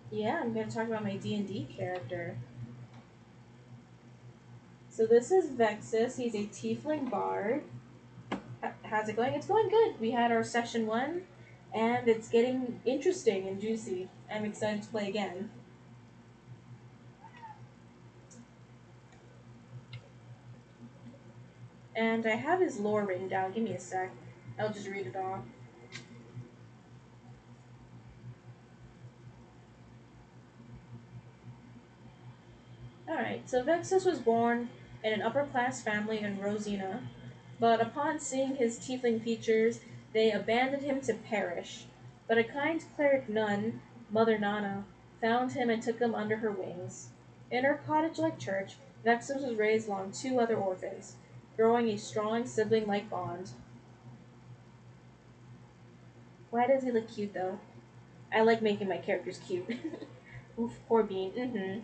yeah, I'm gonna talk about my D&D character. So this is Vexus. He's a tiefling bard. How's it going? It's going good. We had our session 1, and it's getting interesting and juicy. I'm excited to play again. And I have his lore written down. Give me a sec. I'll just read it off. Alright, so Vexus was born in an upper class family in Rosina, but upon seeing his tiefling features, they abandoned him to perish. But a kind cleric nun, Mother Nana, found him and took him under her wings. In her cottage-like church, Vexus was raised along two other orphans, growing a strong sibling-like bond. Why does he look cute though? I like making my characters cute. Oof, poor Bean.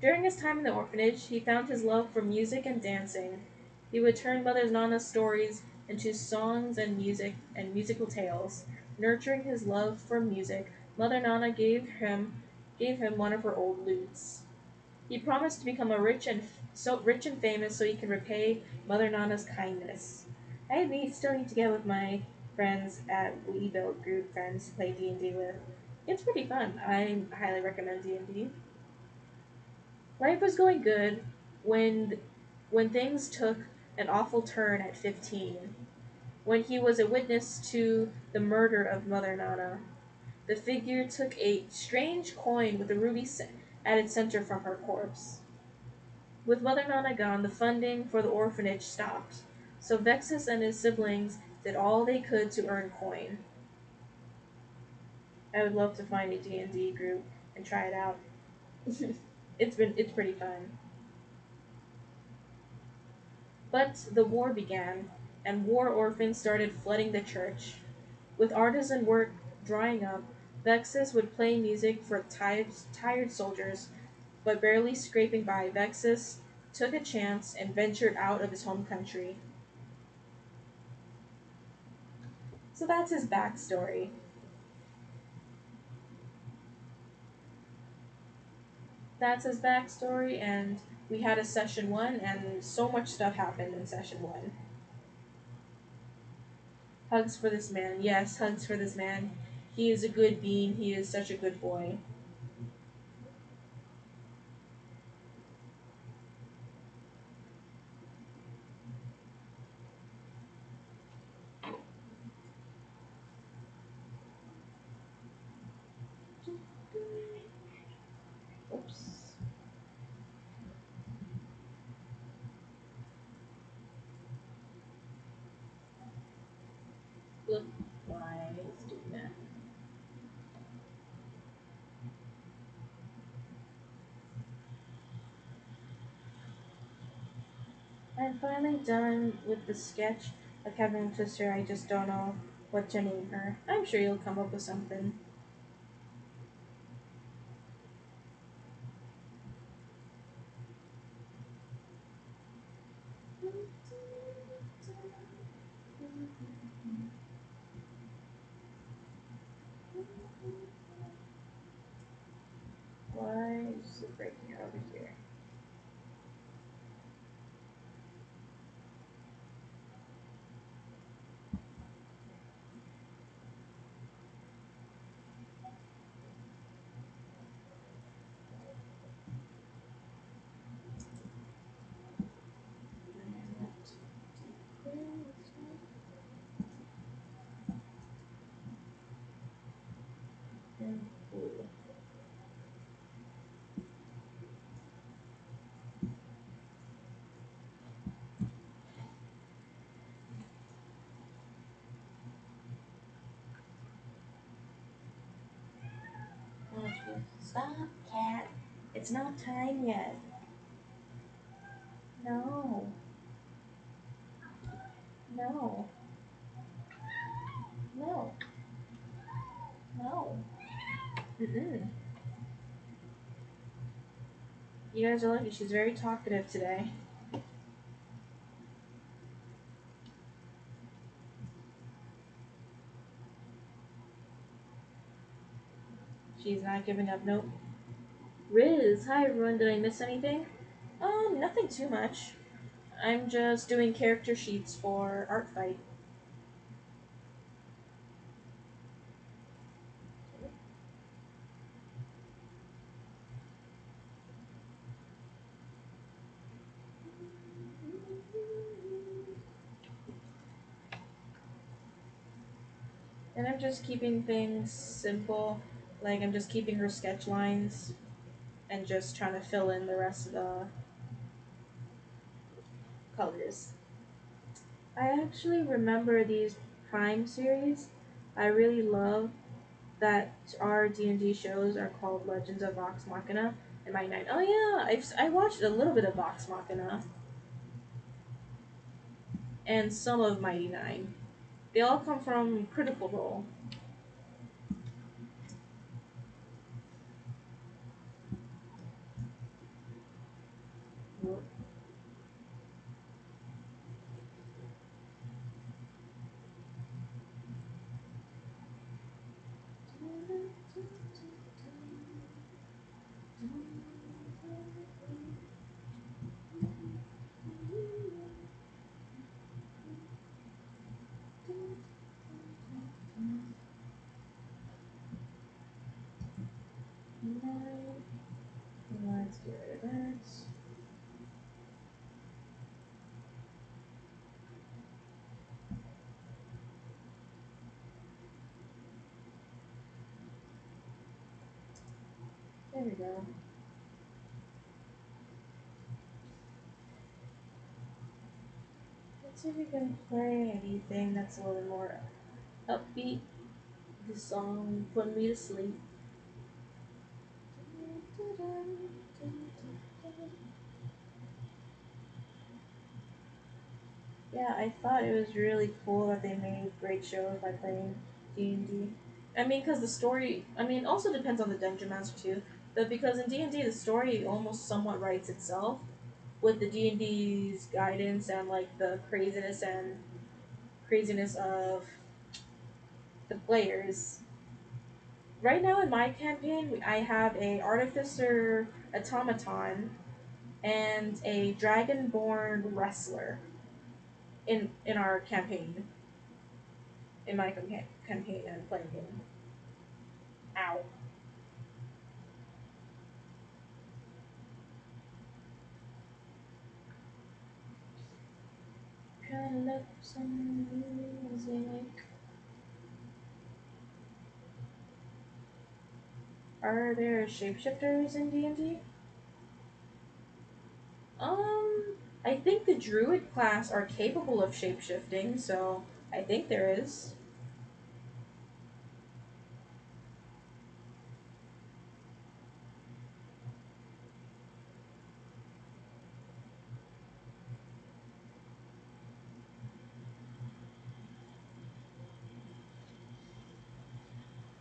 During his time in the orphanage, he found his love for music and dancing. He would turn Mother Nana's stories into songs and music and musical tales. Nurturing his love for music, Mother Nana gave him one of her old lutes. He promised to become a rich and famous so he could repay Mother Nana's kindness. Still need to get with my friends at We Build Group Friends to play D&D with. It's pretty fun. I highly recommend D&D. Life was going good when when things took an awful turn at 15, when he was a witness to the murder of Mother Nana. The figure took a strange coin with a ruby at its center from her corpse. With Mother Nana gone, the funding for the orphanage stopped, so Vexus and his siblings did all they could to earn coin. I would love to find a D&D group and try it out. It's pretty fun. But the war began, and war orphans started flooding the church. With artisan work drying up, Vexus would play music for tired soldiers, but barely scraping by, Vexus took a chance and ventured out of his home country. So that's his backstory. That's his backstory, and we had a session one, and so much stuff happened in session one. Hugs for this man. Yes, hugs for this man. He is a good being. He is such a good boy. Oops. Look, why is doing that? I'm finally done with the sketch of Kevin and Twister. I just don't know what to name her. I'm sure you'll come up with something. Why is it breaking over here? Stop, cat. It's not time yet. No. No. No. No. Mm-mm. You guys are lucky. She's very talkative today. She's not giving up. Nope. Riz, hi everyone. Did I miss anything? Nothing too much. I'm just doing character sheets for Art Fight. And I'm just keeping things simple. Like, I'm just keeping her sketch lines and just trying to fill in the rest of the colors. I actually remember these Prime series. I really love that our D&D shows are called Legends of Vox Machina and Mighty Nine. Oh yeah, I watched a little bit of Vox Machina and some of Mighty Nine. They all come from Critical Role. Let's get rid of that. There we go. Let's see if we can play anything that's a little more upbeat. This song put me to sleep. Yeah, I thought it was really cool that they made great shows by playing D&D. I mean, because the story, I mean, also depends on the dungeon master too. But because in D&D the story almost somewhat writes itself with the D&D's guidance and like the craziness of the players. Right now in my campaign, I have a artificer automaton and a dragonborn wrestler in our campaign. In my campaign I'm playing in. Ow. Trying to look for some music. Are there shapeshifters in D&D? I think the druid class are capable of shapeshifting, so I think there is.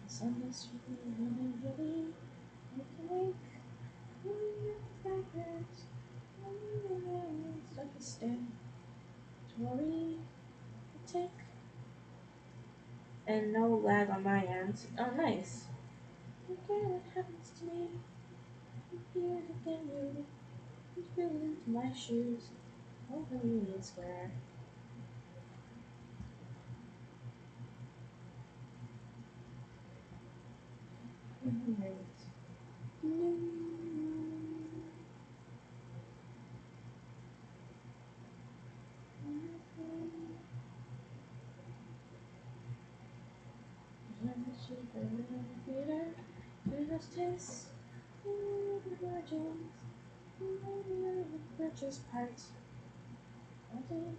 Some mystery really awake. Like a stand. Tori, take. And no lag on my end. Oh, nice. Okay, what happens to me? Here again, you feel into my shoes. Over Union Square. Right. Theater, taste, the margins, the purchase parts. I did.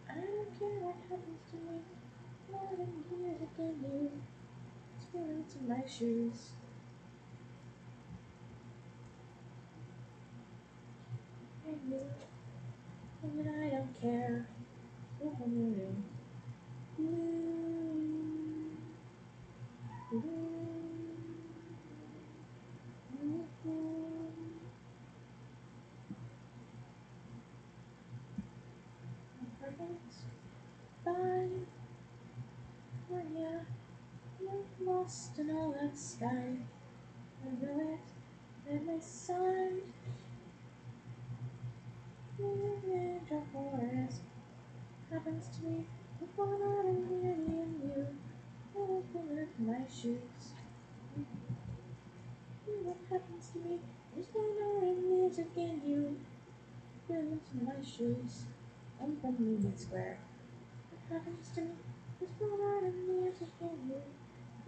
I don't care what happens to me. Not in years again, you. Spill into my shoes. And you, and I don't care. Ooh, Bye, Maria. I'm lost in all that sky. I know it at my side. The forest happens to me. Before I'm nearly in you. Oh, pull up my shoes. What happens to me? Is there no music in you? Feel into my shoes. I'm from Union Square. What happens to me? Is there no music in you?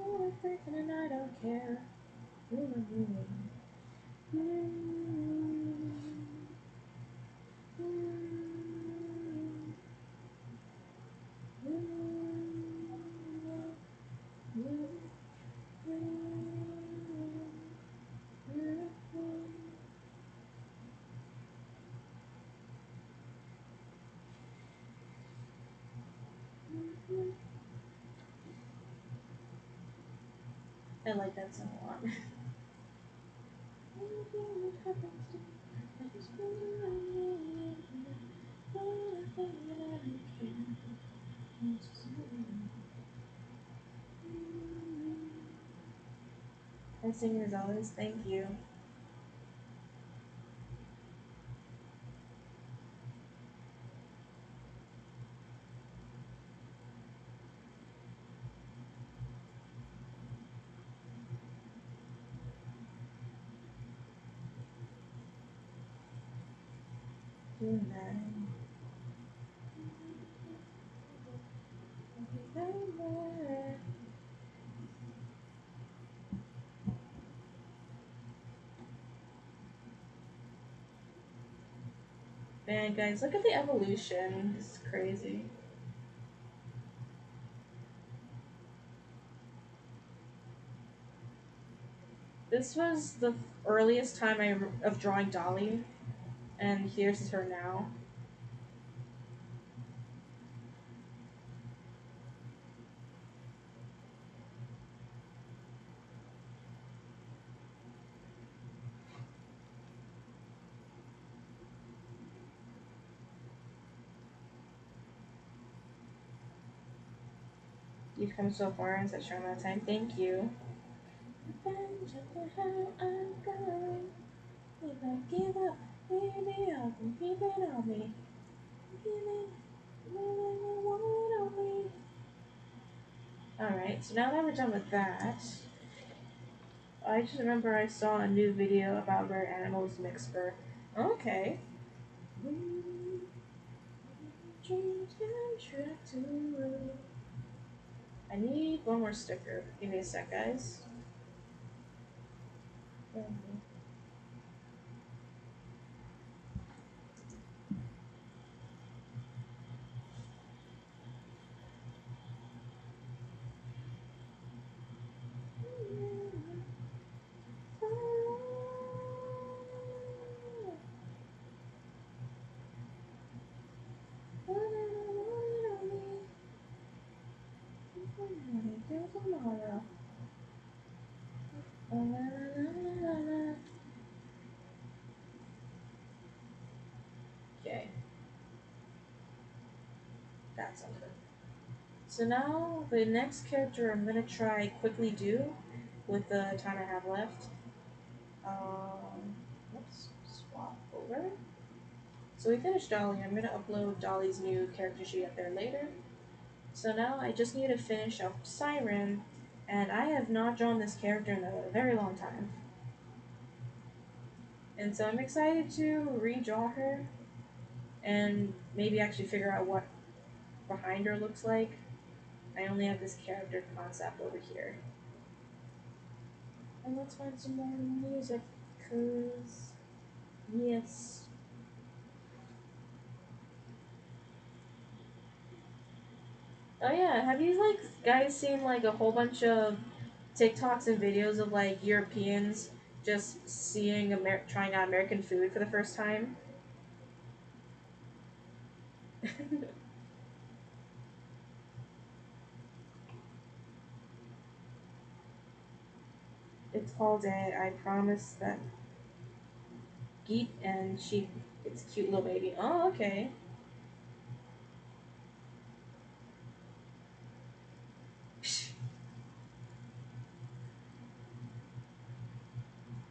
Oh, I'm breaking and I don't care. I like that song a lot. I sing it as always. Thank you. Man, guys, look at the evolution. This is crazy. This was the earliest time of drawing Dolly, and here's her now. You've come so far in such a short amount of time. Thank you. If I give up, maybe I'll keep it on me. Alright, so now that we're done with that, I just remember I saw a new video about rare animals mixed for. Okay. Dreams come true too. I need one more sticker. Give me a sec, guys. Okay, that's something. So now the next character I'm gonna try quickly do with the time I have left. Let's swap over. So we finished Dolly. I'm gonna upload Dolly's new character sheet up there later. So now I just need to finish up Siren, and I have not drawn this character in a very long time. And so I'm excited to redraw her and maybe actually figure out what behind her looks like. I only have this character concept over here. And let's find some more music, cause yes. Oh yeah, have you like guys seen like a whole bunch of TikToks and videos of like Europeans just seeing trying out American food for the first time? It's called I promise that Geet and she it's a cute little baby. Oh, okay.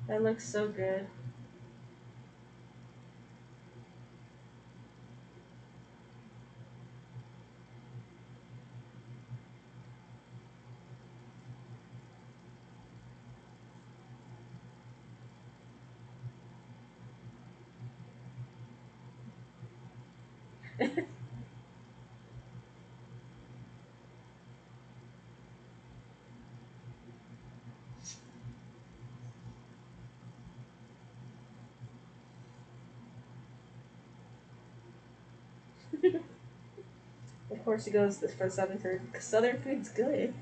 That looks so good. Of course he goes for Southern food. Southern food's good.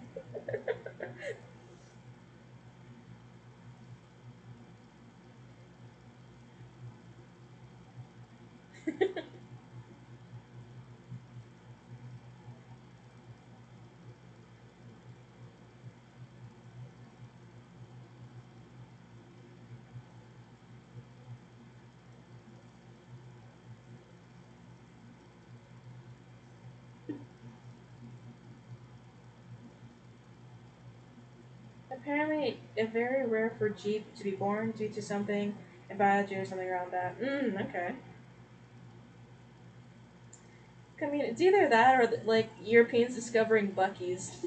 Apparently, it's very rare for Jeep to be born due to something in biology or something around that. Okay. I mean, it's either that or like Europeans discovering Buc-ee's.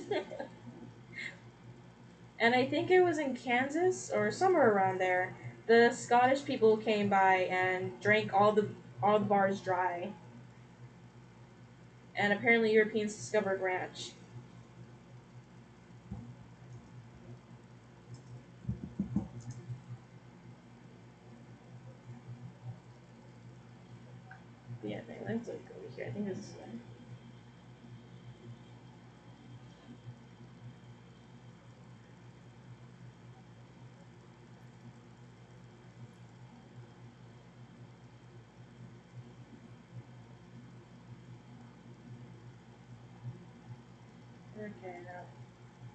And I think it was in Kansas or somewhere around there. The Scottish people came by and drank all the bars dry. And apparently Europeans discovered ranch. But yeah, let's look over here. I think this is one. Okay, now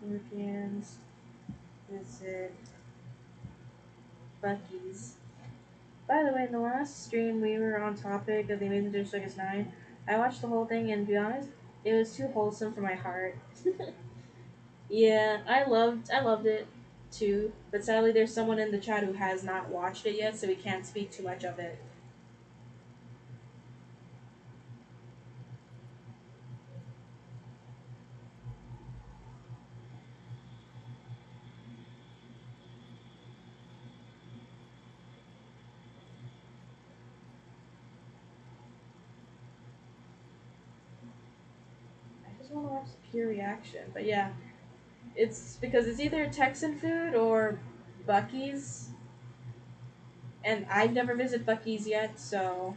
Europeans visit Buc-ee's. By the way, in the last stream we were on topic of the Amazing Dish Circus 9. I watched the whole thing and to be honest, it was too wholesome for my heart. Yeah, I loved it too, but sadly there's someone in the chat who has not watched it yet, so we can't speak too much of it. I just want to watch the pure reaction. But yeah, it's because it's either Texan food or Buc-ee's, and I've never visited Buc-ee's yet, so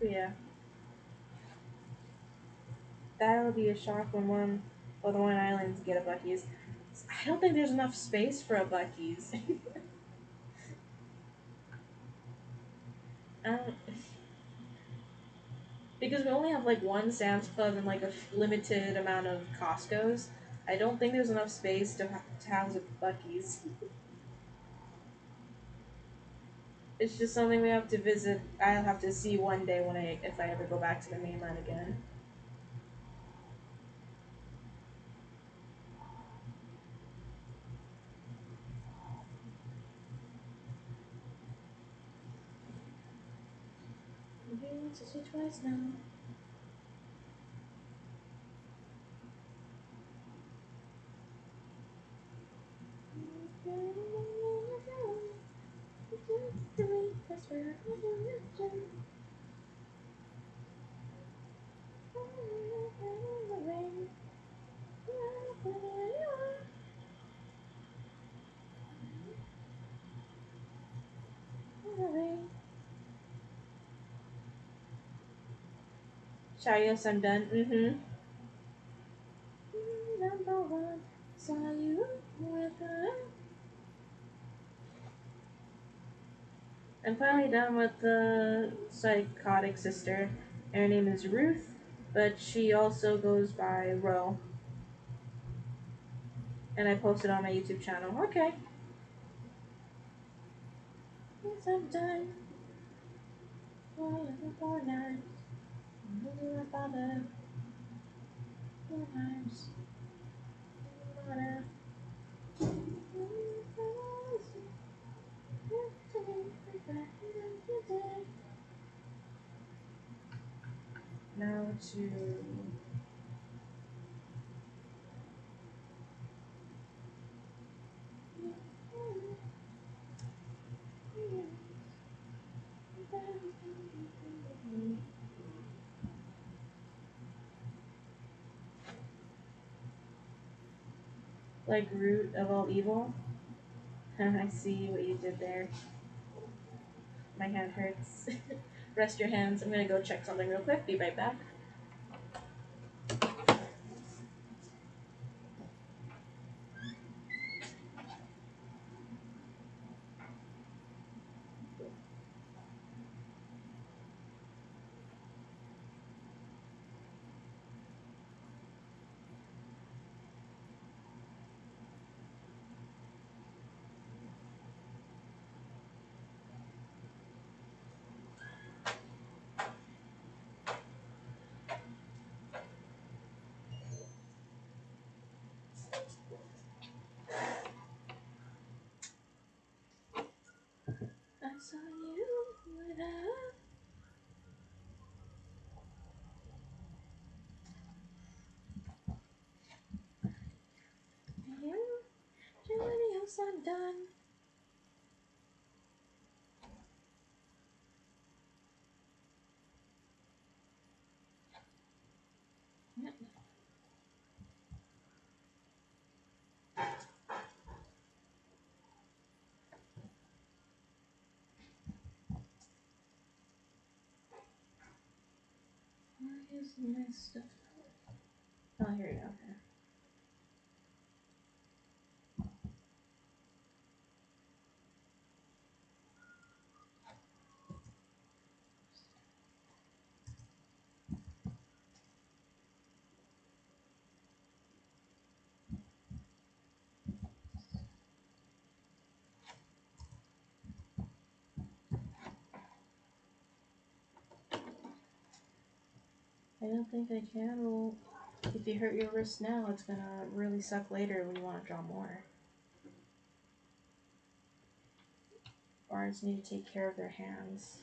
but yeah, that'll be a shock when one of the Hawaiian Islands get a Buc-ee's. I don't think there's enough space for a Buc-ee's. um, because we only have like one Sam's Club and like a limited amount of Costco's. I don't think there's enough space to house a Buc-ee's. It's just something we have to visit. I'll have to see one day when if I ever go back to the mainland again. You've been to see twice now. Sorry, yes, I'm done. Number one, saw you with the... I'm finally done with the psychotic sister. Her name is Ruth, but she also goes by Ro. And I posted on my YouTube channel. Okay. Yes, I'm done. For the 4 nights. My father. 4 nights. Water. Now to... Like root of all evil. I see what you did there. My hand hurts. Rest your hands. I'm gonna go check something real quick. Be right back. saw you without you. Nobody else undone. Yep. Why is my stuff? Oh, here we go. Okay. I don't think I can. Well, if you hurt your wrist now, it's gonna really suck later when you want to draw more. Bards need to take care of their hands.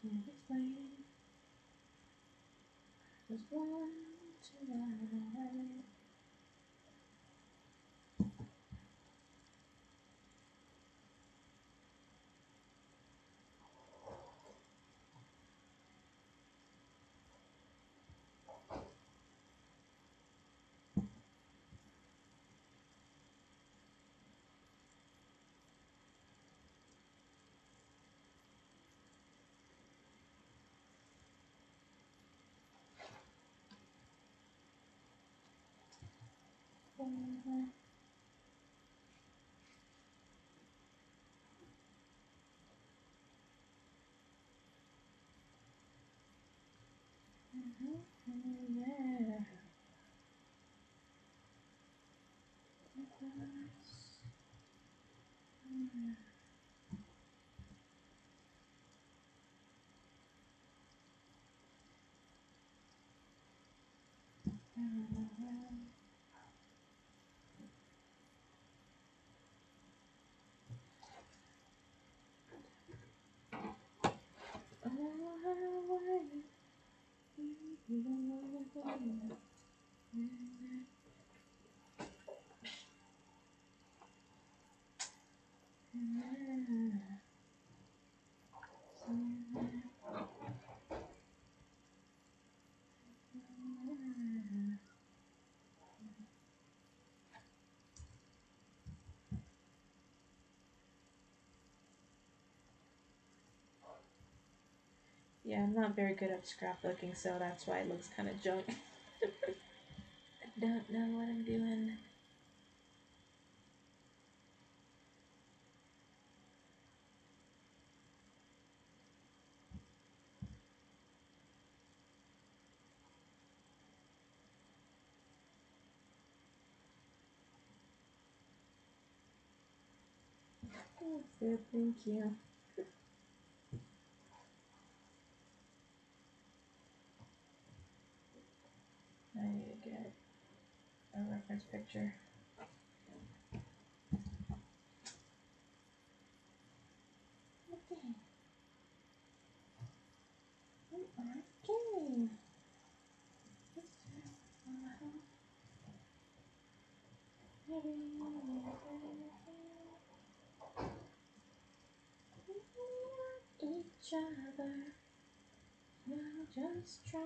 Can't explain. Just one tonight. Yeah. Yeah, I'm not very good at scrapbooking, so that's why it looks kind of junk. I don't know what I'm doing. Oh, good, thank you. I need to get a reference picture. Okay. Okay. Each other, now just try.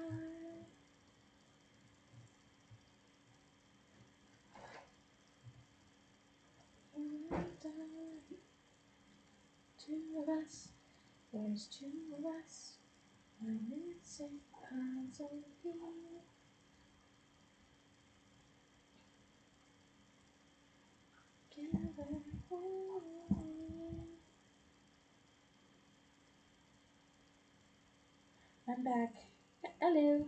You and I, two of us, there's two of us. I'm missing parts of you. Together, I'm back. Hello.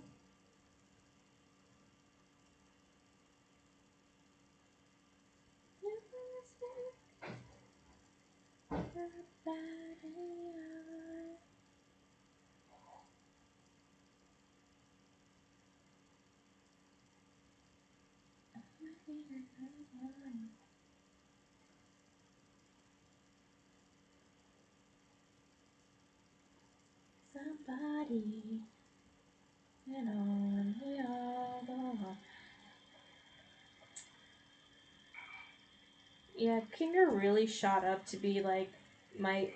Somebody and on we all go. Yeah, Kinger really shot up to be like my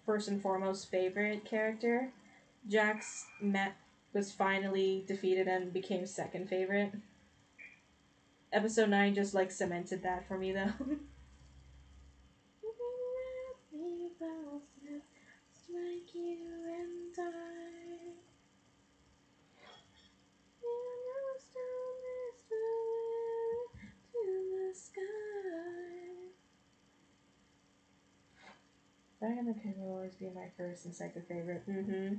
first and foremost favorite character. Jax met was finally defeated and became second favorite. Episode 9 just like cemented that for me though. Strike you and die. To the sky. Diana can always be my first and second favorite. Mm-hmm.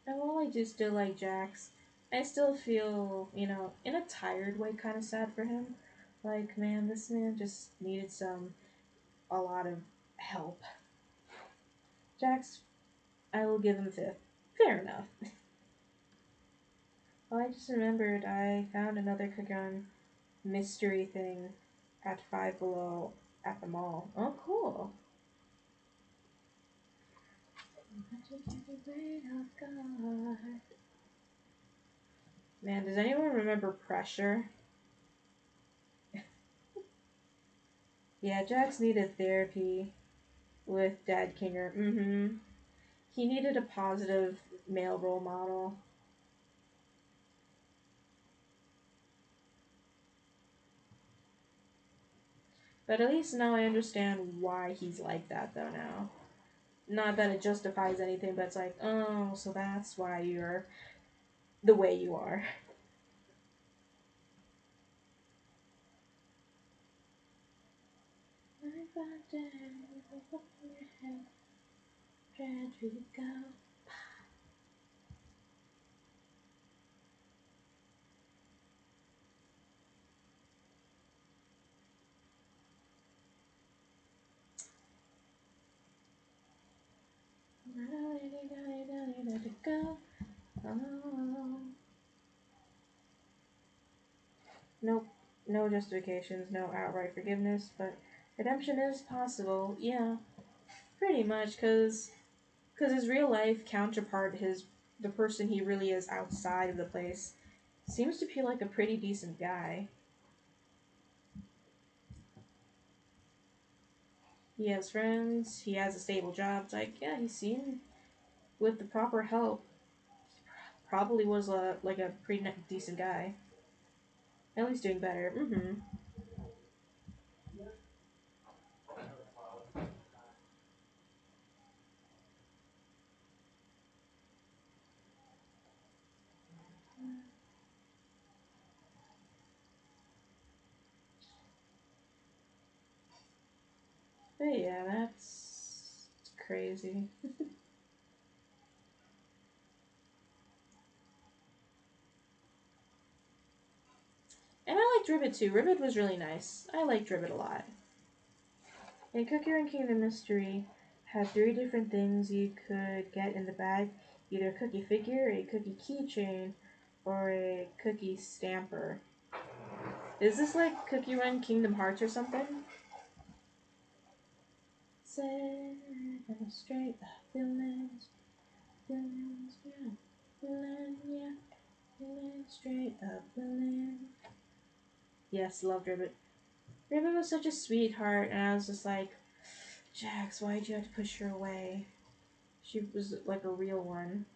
And while I do still like Jax, I still feel, in a tired way, kind of sad for him. Like, man, this man just needed a lot of help. Jax, I will give him fifth. Fair enough. Well, I just remembered I found another Kagan mystery thing at Five Below at the mall. Oh, cool. Man, does anyone remember Pressure? Yeah, Jax needed therapy with Dad Kinger. Mm-hmm. He needed a positive male role model. But at least now I understand why he's like that, though, now. Not that it justifies anything, but it's like, oh, so that's why you're the way you are. Nope, no justifications, no outright forgiveness, but redemption is possible. Yeah, pretty much, cause his real life counterpart, the person he really is outside of the place, seems to be like a pretty decent guy. He has friends. He has a stable job. It's like, yeah, he seemed with the proper help, probably was a pretty decent guy. At least doing better. Mm-hmm. But yeah, that's crazy. And I liked Ribbit too. Ribbit was really nice. I liked Ribbit a lot. In Cookie Run Kingdom Mystery had three different things you could get in the bag: either a cookie figure, a cookie keychain, or a cookie stamper. Is this like Cookie Run Kingdom Hearts or something? Say straight up villains, villains, yeah, villain, yeah, villain, straight up villain. Yes, loved Ribbit. Ribbit was such a sweetheart, and I was just like, Jax, why'd you have to push her away? She was like a real one.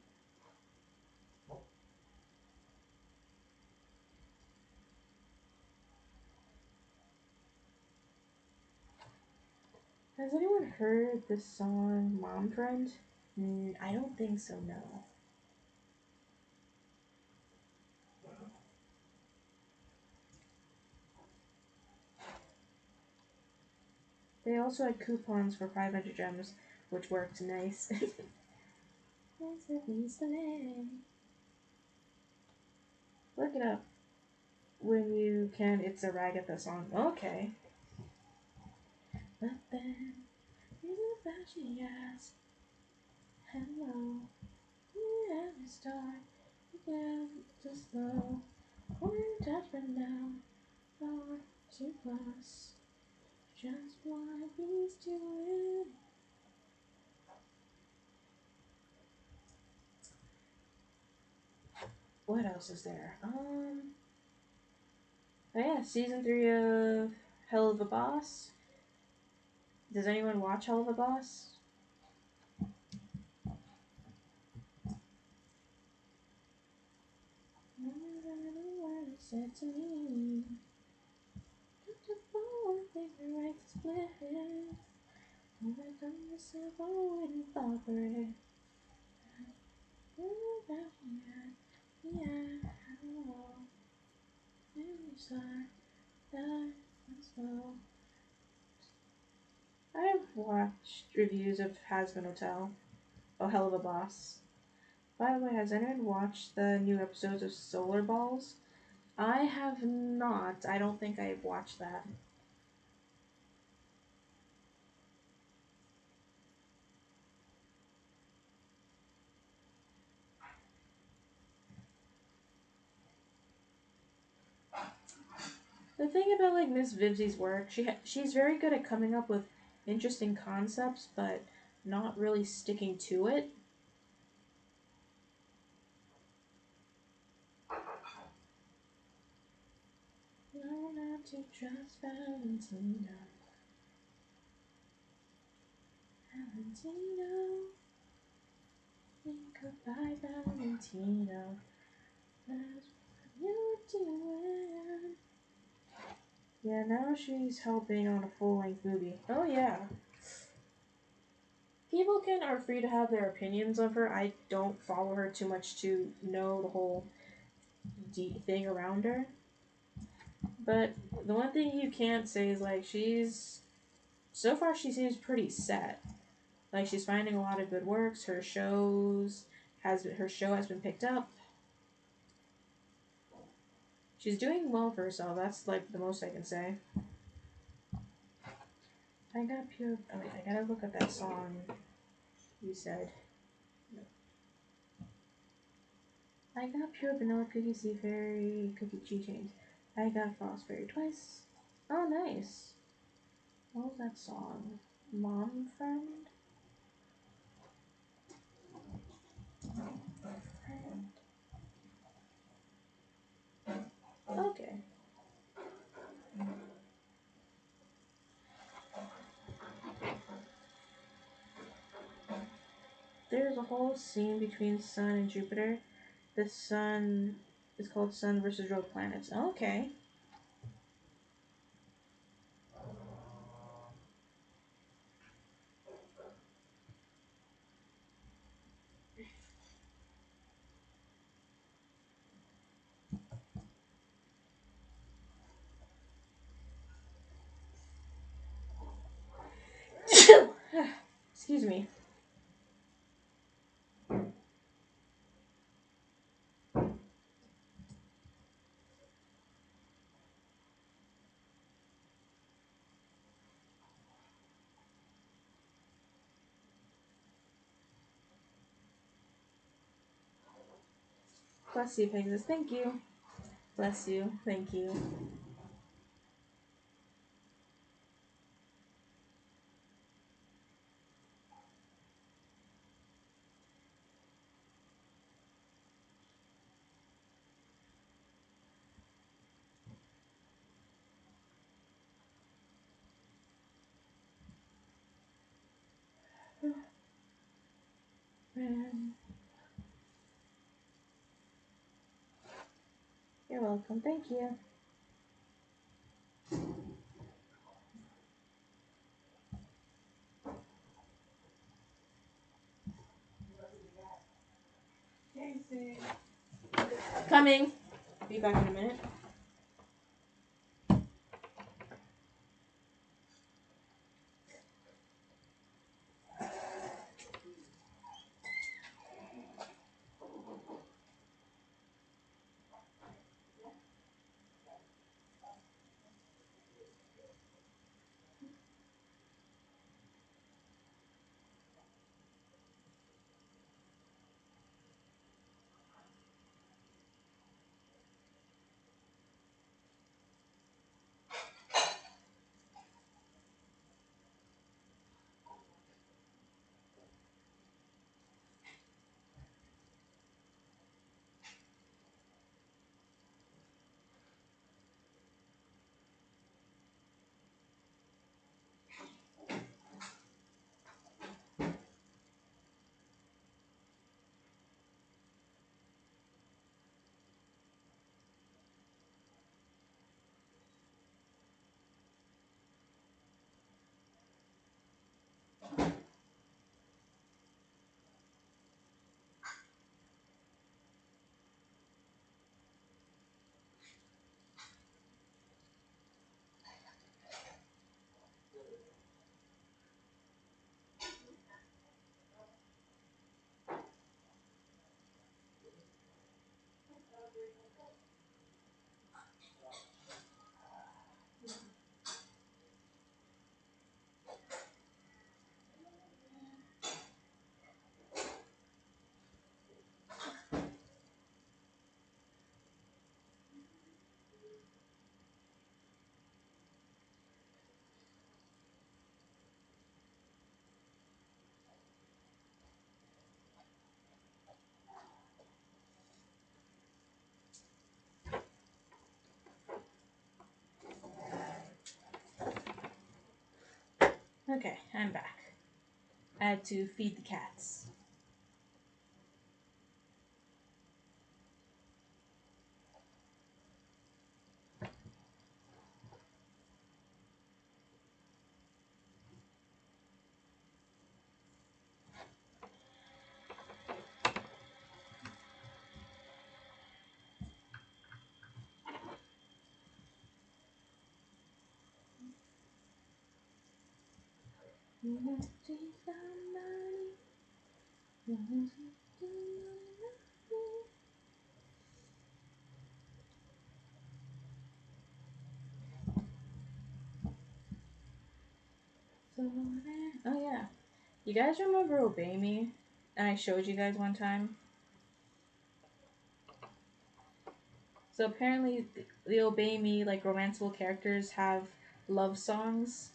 Has anyone heard the song Mom Friend? I don't think so, no. They also had coupons for 500 gems, which worked nice. Look it up when you can. It's a Ragatha song. Okay. But then, she asked, hello, yeah, we start again, just slow. One touchment now, or too close. Just one piece to win. What else is there? Oh yeah, season 3 of Hell of a Boss. Does anyone watch Hell of a Boss? Said to me, just a phone, finger right to split. Oh, I done myself, I wouldn't fall for it. Yeah, hello. You saw that as well. I've watched reviews of Hazbin Hotel. Oh, Hell of a Boss. By the way, has anyone watched the new episodes of Solar Balls? I have not. I don't think I've watched that. The thing about like Miss Vivsy's work, she's very good at coming up with interesting concepts, but not really sticking to it. No, not to trust Valentino. Valentino. Goodbye, Valentino. That's what you're doing. Yeah, now she's helping on a full-length movie. Oh yeah. People are free to have their opinions of her. I don't follow her too much to know the whole thing around her. But the one thing you can't say is like so far she seems pretty set. Like she's finding a lot of good works. Her show has been picked up. She's doing well for herself. That's like the most I can say. I got pure. Oh wait, I gotta look up that song you said. I got pure vanilla cookie sea fairy cookie keychains. I got frost fairy twice. Oh, nice. What was that song? Mom friend. Okay. There's a whole scene between Sun and Jupiter. The Sun is called Sun versus Rogue Planets. Okay. Excuse me. Bless you, Pegasus. Thank you. Bless you. Thank you. You're welcome. Thank you. Coming. Be back in a minute. Okay, I'm back. I had to feed the cats. Oh yeah. You guys remember Obey Me? And I showed you guys one time. So apparently, the Obey Me like romantical characters have love songs.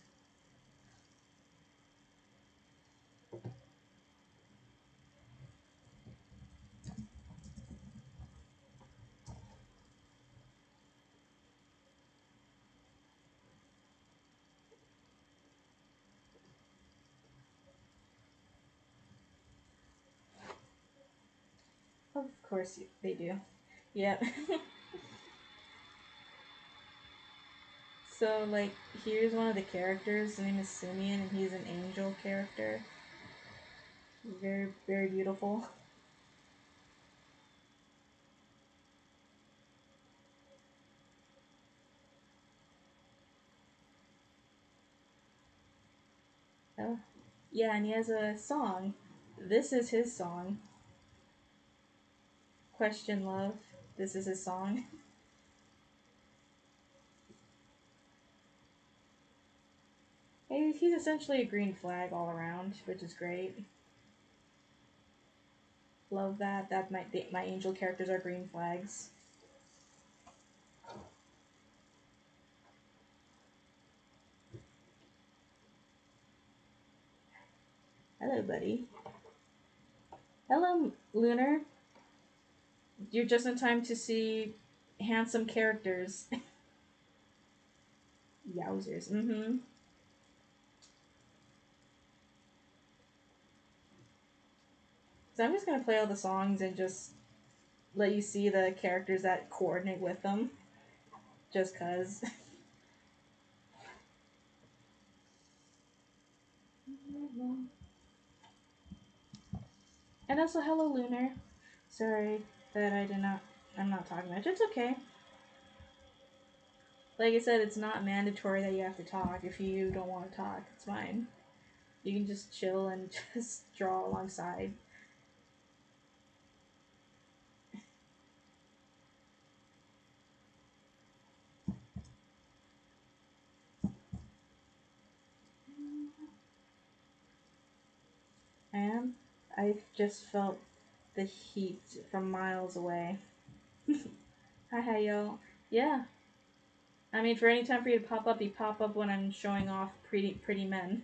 Of course they do. Yeah. So like, here's one of the characters. His name is Simeon, and he's an angel character. Very very beautiful. Oh, yeah, and he has a song. This is his song. Question Love. This is his song. He's essentially a green flag all around, which is great. Love that. That my angel characters are green flags. Hello, buddy. Hello, Lunar. You're just in time to see handsome characters. Yowzers. Mm-hmm. So I'm just gonna play all the songs and just let you see the characters that coordinate with them. Just cause. And also, hello, Lunar. Sorry that I did not. I'm not talking much. It's okay. Like I said, it's not mandatory that you have to talk. If you don't want to talk, it's fine. You can just chill and just draw alongside. I am. I just felt the heat from miles away. Hi, hi, yo. Yeah. I mean, for any time for you to pop up, you pop up when I'm showing off pretty men.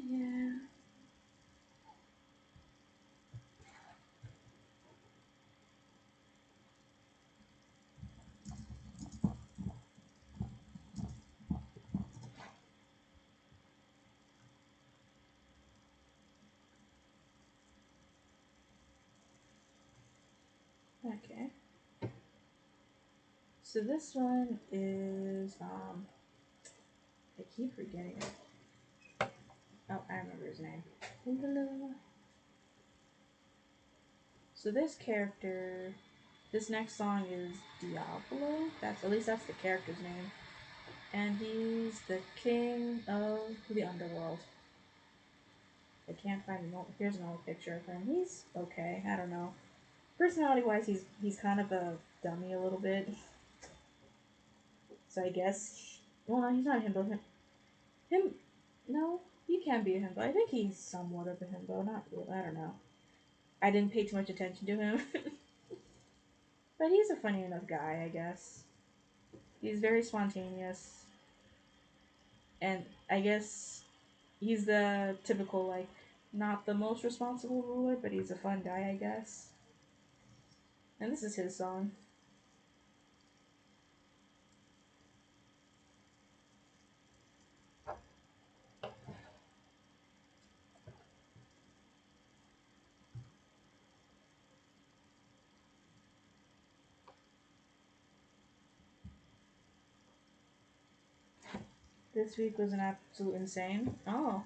Yeah. Okay. So this one is I keep forgetting it. Oh, I remember his name. So this character, this next song is Diablo. That's at least that's the character's name, and he's the king of the underworld. I can't find an old. Here's an old picture of him. He's okay. I don't know. Personality wise, he's kind of a dummy a little bit. So I guess. Well, no, he's not a himbo. Him. No, he can be a himbo. I think he's somewhat of a himbo. Not. I don't know. I didn't pay too much attention to him, but he's a funny enough guy, I guess. He's very spontaneous, and I guess he's the typical, like, not the most responsible ruler, but he's a fun guy, I guess. And this is his song. This week was an absolute insane. Oh,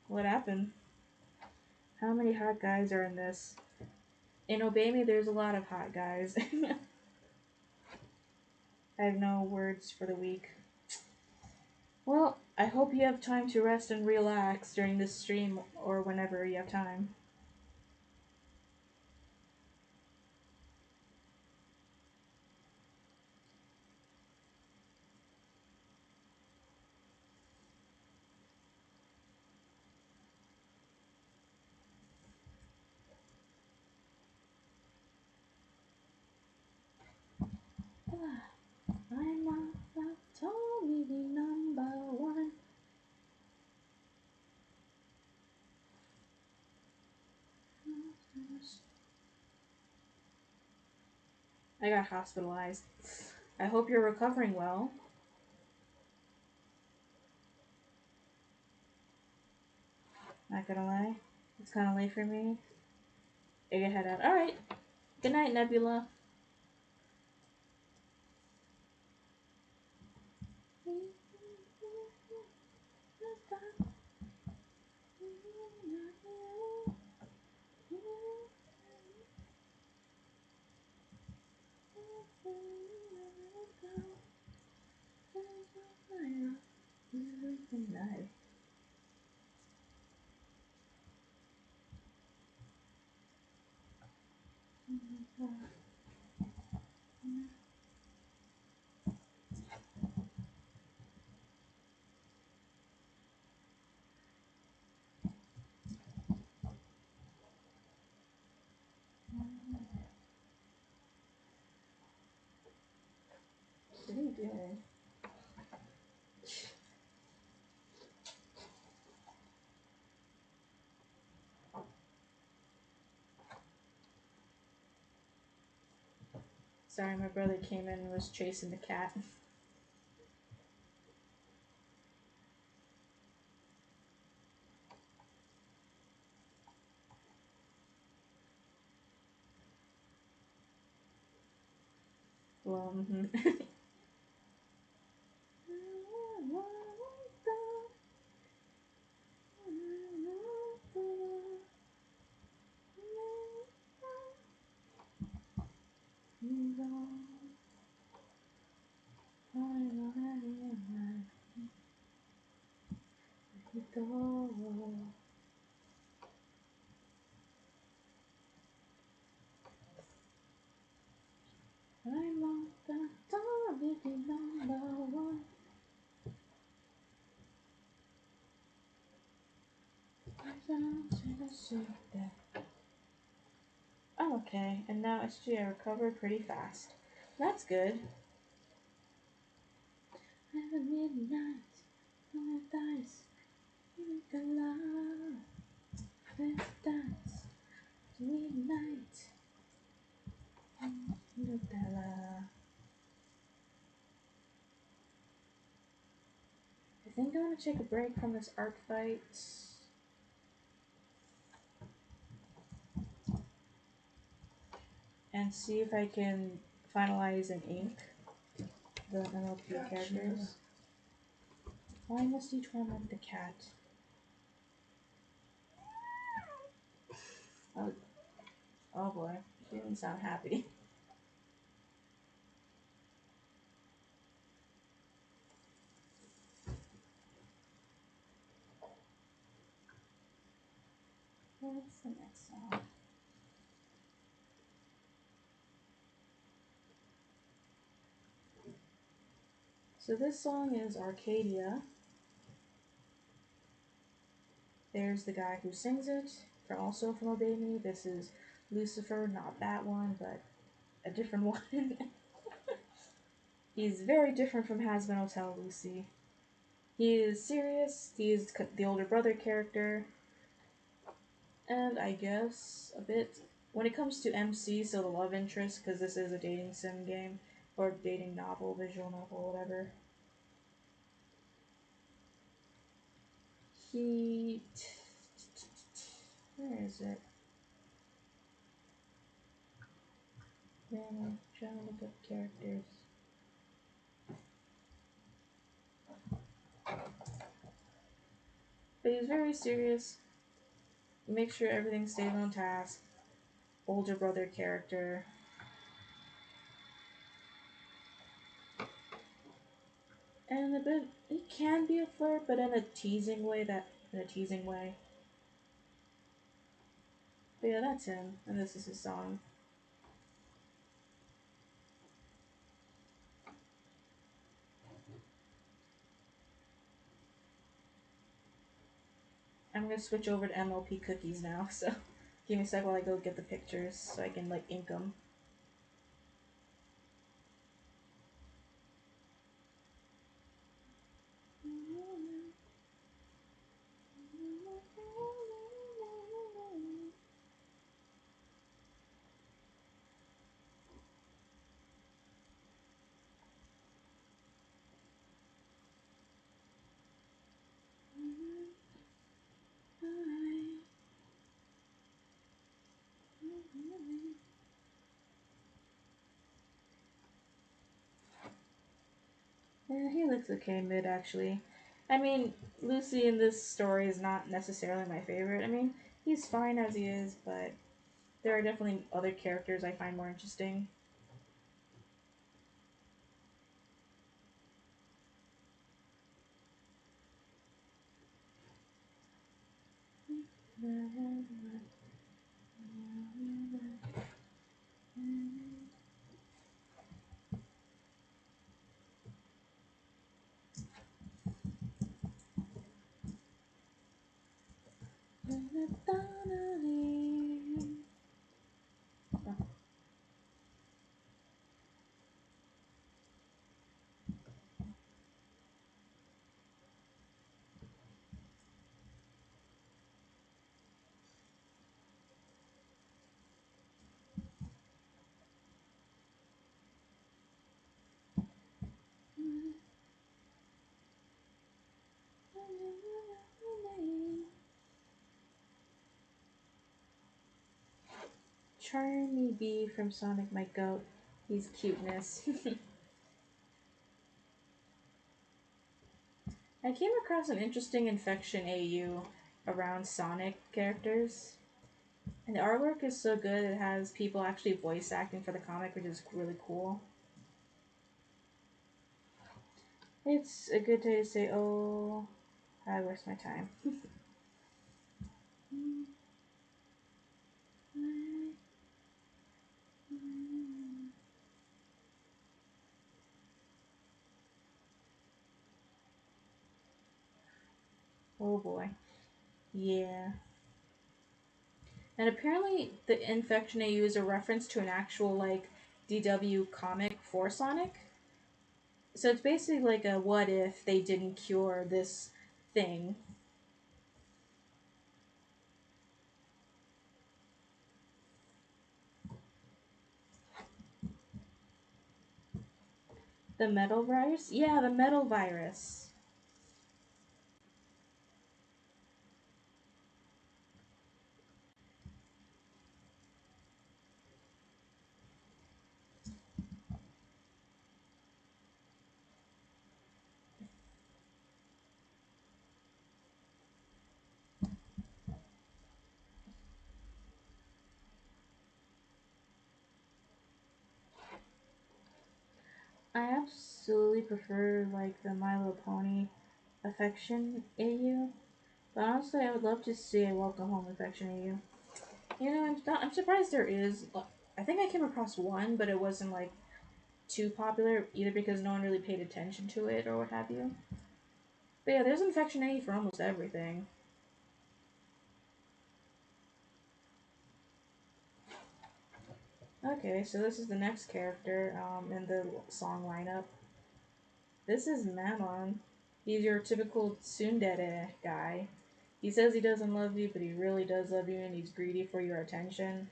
what happened? How many hot guys are in this? In Obey Me, there's a lot of hot guys. I have no words for the week. Well, I hope you have time to rest and relax during this stream or whenever you have time. I'm not Tommy number one. I got hospitalized. I hope you're recovering well. Not gonna lie, it's kind of late for me. I gotta head out. All right. Good night, Nebula. Night. Pretty good. Sorry, my brother came in and was chasing the cat. Well, I'm on the target number one. I'm okay, and now actually I recovered pretty fast. That's good. At midnight, paradise, make a love, let's dance, midnight, Nutella. I think I'm gonna take a break from this art fight and see if I can finalize and ink the MLP characters. Why must each one have the cat? Oh, oh boy, she didn't sound happy. What's the next song? So this song is Arcadia. There's the guy who sings it, also from Obey Me. This is Lucifer, not that one, but a different one. He's very different from Hazbin Hotel Lucy. He is serious, he's the older brother character, and I guess a bit when it comes to MC, so the love interest, because this is a dating sim game, or dating novel, visual novel, whatever. He. Where is it? Man, I'm trying to look up characters. But he's very serious. Make sure everything stays on task. Older brother character. And a bit, he can be a flirt, but in a teasing way. But yeah, that's him, and this is his song. I'm gonna switch over to MLP cookies now, so give me a sec while I go get the pictures so I can like ink them. Yeah, he looks okay mid actually. I mean, Lucy in this story is not necessarily my favorite. I mean, he's fine as he is, but there are definitely other characters I find more interesting. Charmy Bee from Sonic my goat. He's cuteness. I came across an interesting infection AU around Sonic characters. And the artwork is so good, it has people actually voice acting for the comic, which is really cool. It's a good day to say, oh, I waste my time. Oh boy. Yeah. And apparently, the infection AU is a reference to an actual, like, DW comic for Sonic. So it's basically like a what if they didn't cure this thing. The metal virus? Yeah, the metal virus. I absolutely prefer like the My Little Pony affection AU, but honestly, I would love to see a Welcome Home affection AU. You know, I'm surprised there is. I think I came across one, but it wasn't like too popular either because no one really paid attention to it or what have you. But yeah, there's infection AU for almost everything. Okay, so this is the next character in the song lineup. This is Mammon. He's your typical tsundere guy. He says he doesn't love you, but he really does love you, and he's greedy for your attention.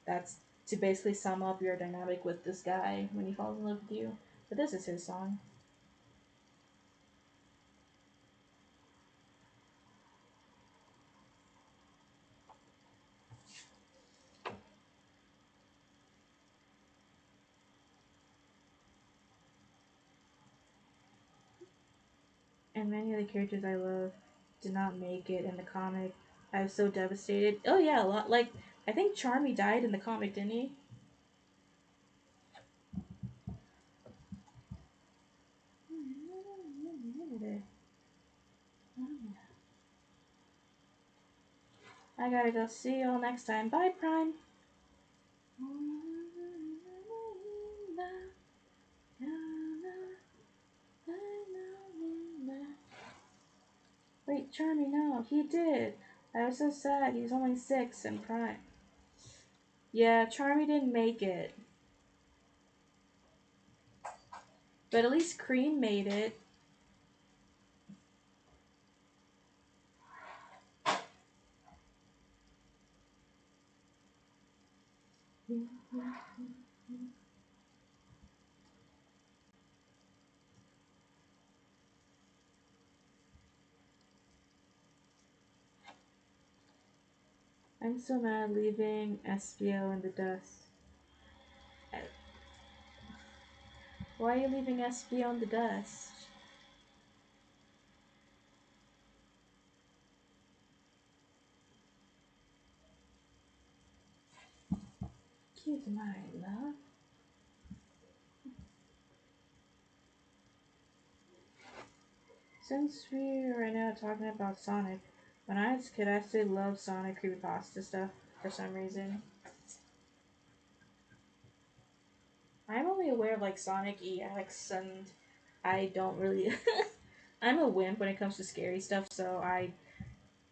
That's to basically sum up your dynamic with this guy when he falls in love with you. But this is his song. And many of the characters I love did not make it in the comic. I was so devastated. Oh yeah, a lot. Like I think Charmy died in the comic, didn't he? I gotta go. See y'all next time. Bye, Prime. Wait, Charmy, no, he did. I was so sad. He's only 6 and Prime. Yeah, Charmy didn't make it. But at least Cream made it. I'm so mad leaving Espio in the dust. Why are you leaving Espio in the dust? Cute, my love. Since we're right now talking about Sonic, when I was a kid, I actually loved Sonic creepypasta stuff for some reason. I'm only aware of like Sonic EX, and I don't really. I'm a wimp when it comes to scary stuff, so I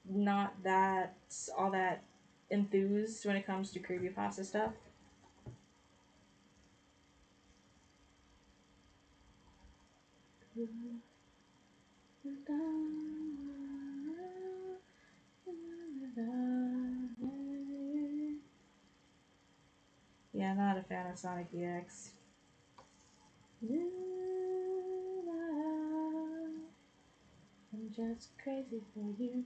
not that all that enthused when it comes to creepypasta stuff. Yeah, I'm not a fan of Sonic EX. I'm just crazy for you.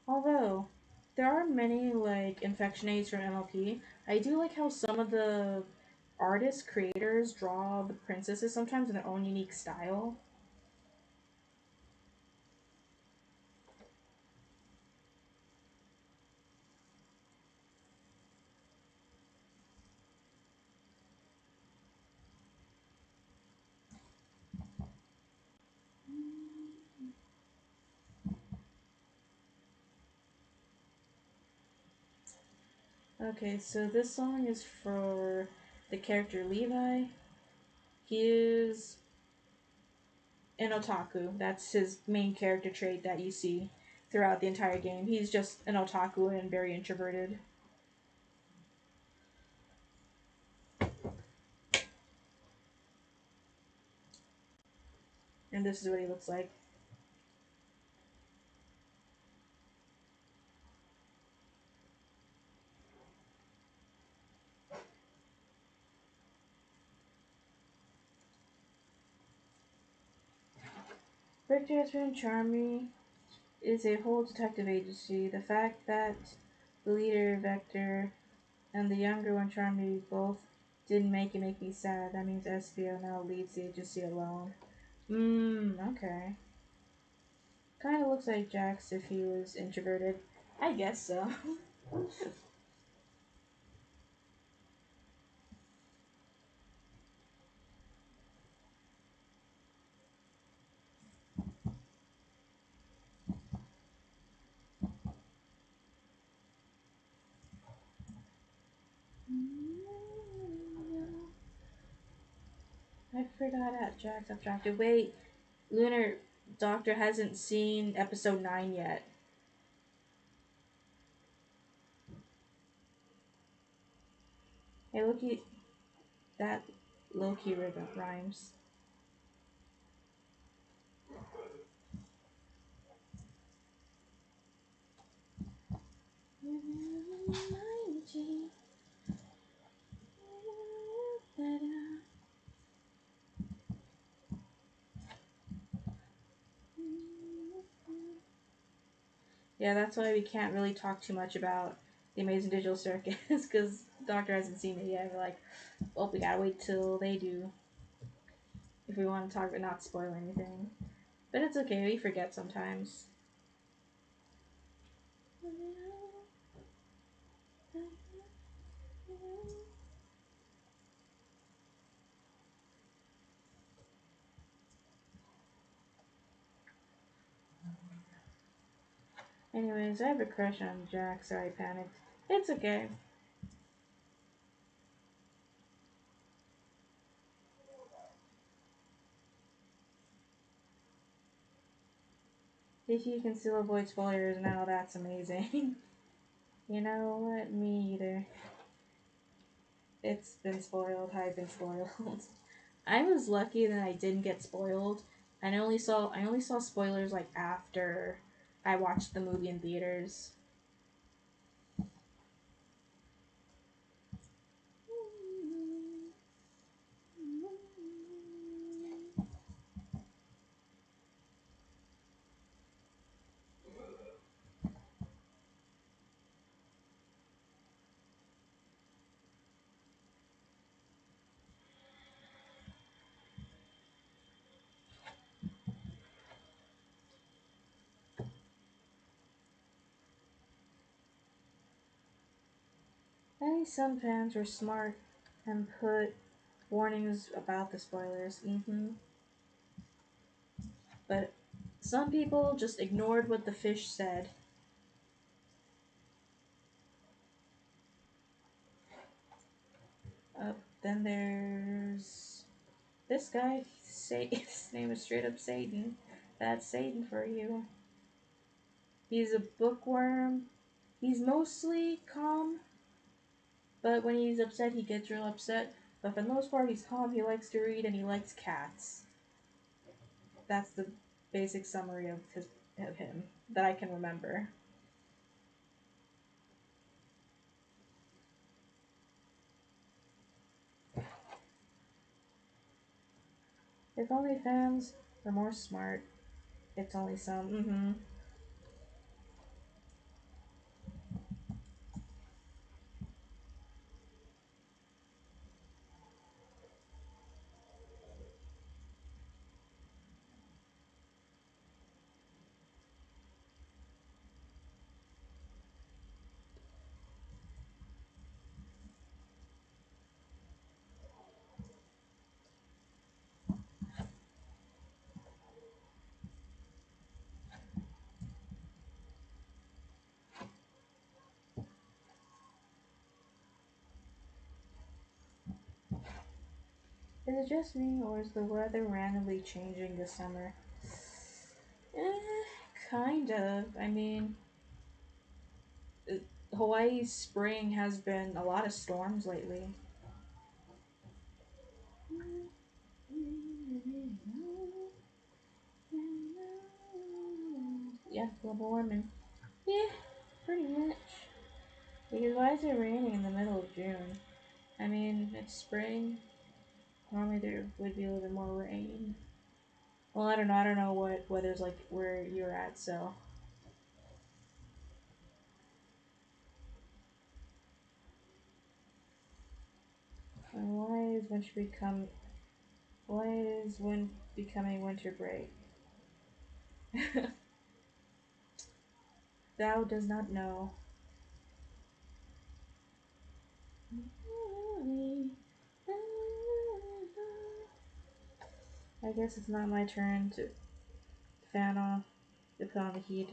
Although there are many like infection aids from MLP, I do like how some of the artists creators draw the princesses sometimes in their own unique style. Okay, so this song is for the character Levi. He is an otaku. That's his main character trait that you see throughout the entire game. He's just an otaku and very introverted. And this is what he looks like. Victor has been charming is a whole detective agency. The fact that the leader, Vector, and the younger one, Charmy, both didn't make me sad. That means Espio now leads the agency alone. Okay. Kinda looks like Jax if he was introverted. I guess so. I forgot at Jax abstracted. Wait, Lunar Doctor hasn't seen episode 9 yet. Hey, looky, that low-key rhymes. Yeah, that's why we can't really talk too much about the Amazing Digital Circus because Doctor hasn't seen it yet. We're like, well, we gotta wait till they do if we want to talk but not spoil anything. But it's okay, we forget sometimes. Anyways, I have a crush on Jack. Sorry, I panicked. It's okay. If you can still avoid spoilers now, that's amazing. You know what? Me either. It's been spoiled. I've been spoiled. I was lucky that I didn't get spoiled. I only saw spoilers like after I watched the movie in theaters. I think some fans were smart and put warnings about the spoilers. But some people just ignored what the fish said. Then there's this guy. His name is straight up Satan. That's Satan for you. He's a bookworm. He's mostly calm, but when he's upset, he gets real upset. But for the most part, he's calm. He likes to read and he likes cats. That's the basic summary of him that I can remember. If only fans were more smart. It's only some. Is it just me, or is the weather randomly changing this summer? Kind of. I mean, Hawaii's spring has been a lot of storms lately. Yeah, global warming. Yeah, pretty much. Because why is it raining in the middle of June? I mean, it's spring. Normally there would be a little bit more rain. Well, I don't know. I don't know what weather's like where you're at, so. And why is when becoming winter break? Thou does not know. I guess it's not my turn to fan off, to put on the heat.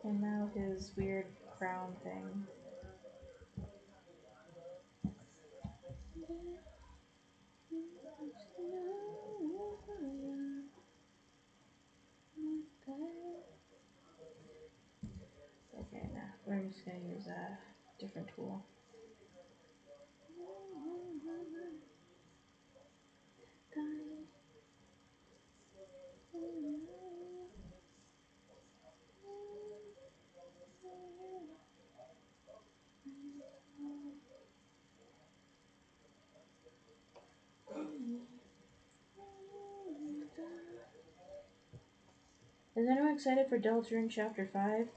And now his weird crown thing. Okay, now we're just gonna use a different tool. Is anyone excited for Deltarune Chapter 5?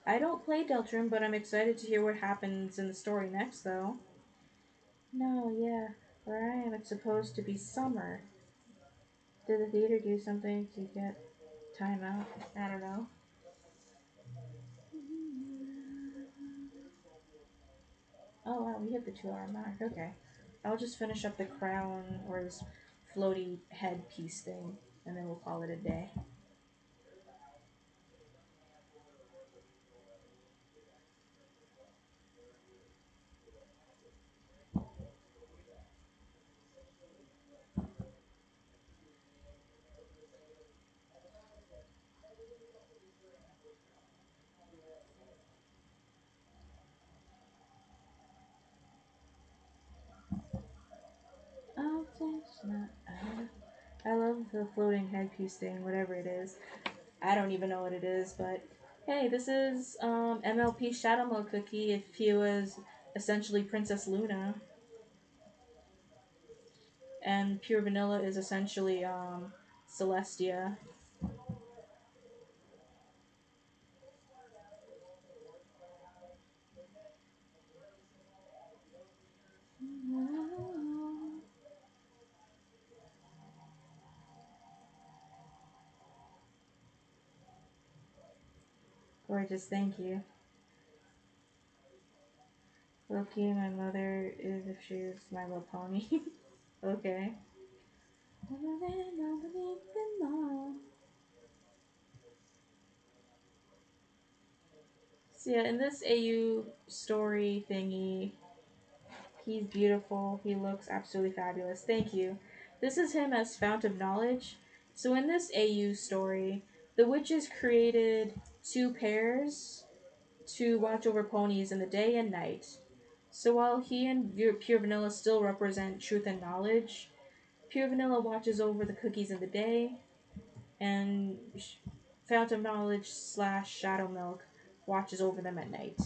I don't play Deltarune, but I'm excited to hear what happens in the story next, though. No, yeah. Where I am, it's supposed to be summer. Did the theater do something to get time out? I don't know. Oh wow, we hit the 2 hour mark. Okay. I'll just finish up the crown or this floaty headpiece thing, and then we'll call it a day. Oh, thanks. Not. I love the floating headpiece thing, whatever it is. I don't even know what it is, but hey, this is MLP Shadow Mode Cookie if he was essentially Princess Luna. And Pure Vanilla is essentially Celestia. Gorgeous, thank you. Loki, my mother is if she was My Little Pony. Okay. So yeah, in this AU story thingy, he's beautiful. He looks absolutely fabulous. Thank you. This is him as Fount of Knowledge. So in this AU story, the witches created two pairs to watch over ponies in the day and night. So while he and Pure Vanilla still represent truth and knowledge, Pure Vanilla watches over the cookies in the day, and Fount of Knowledge slash Shadow Milk watches over them at night.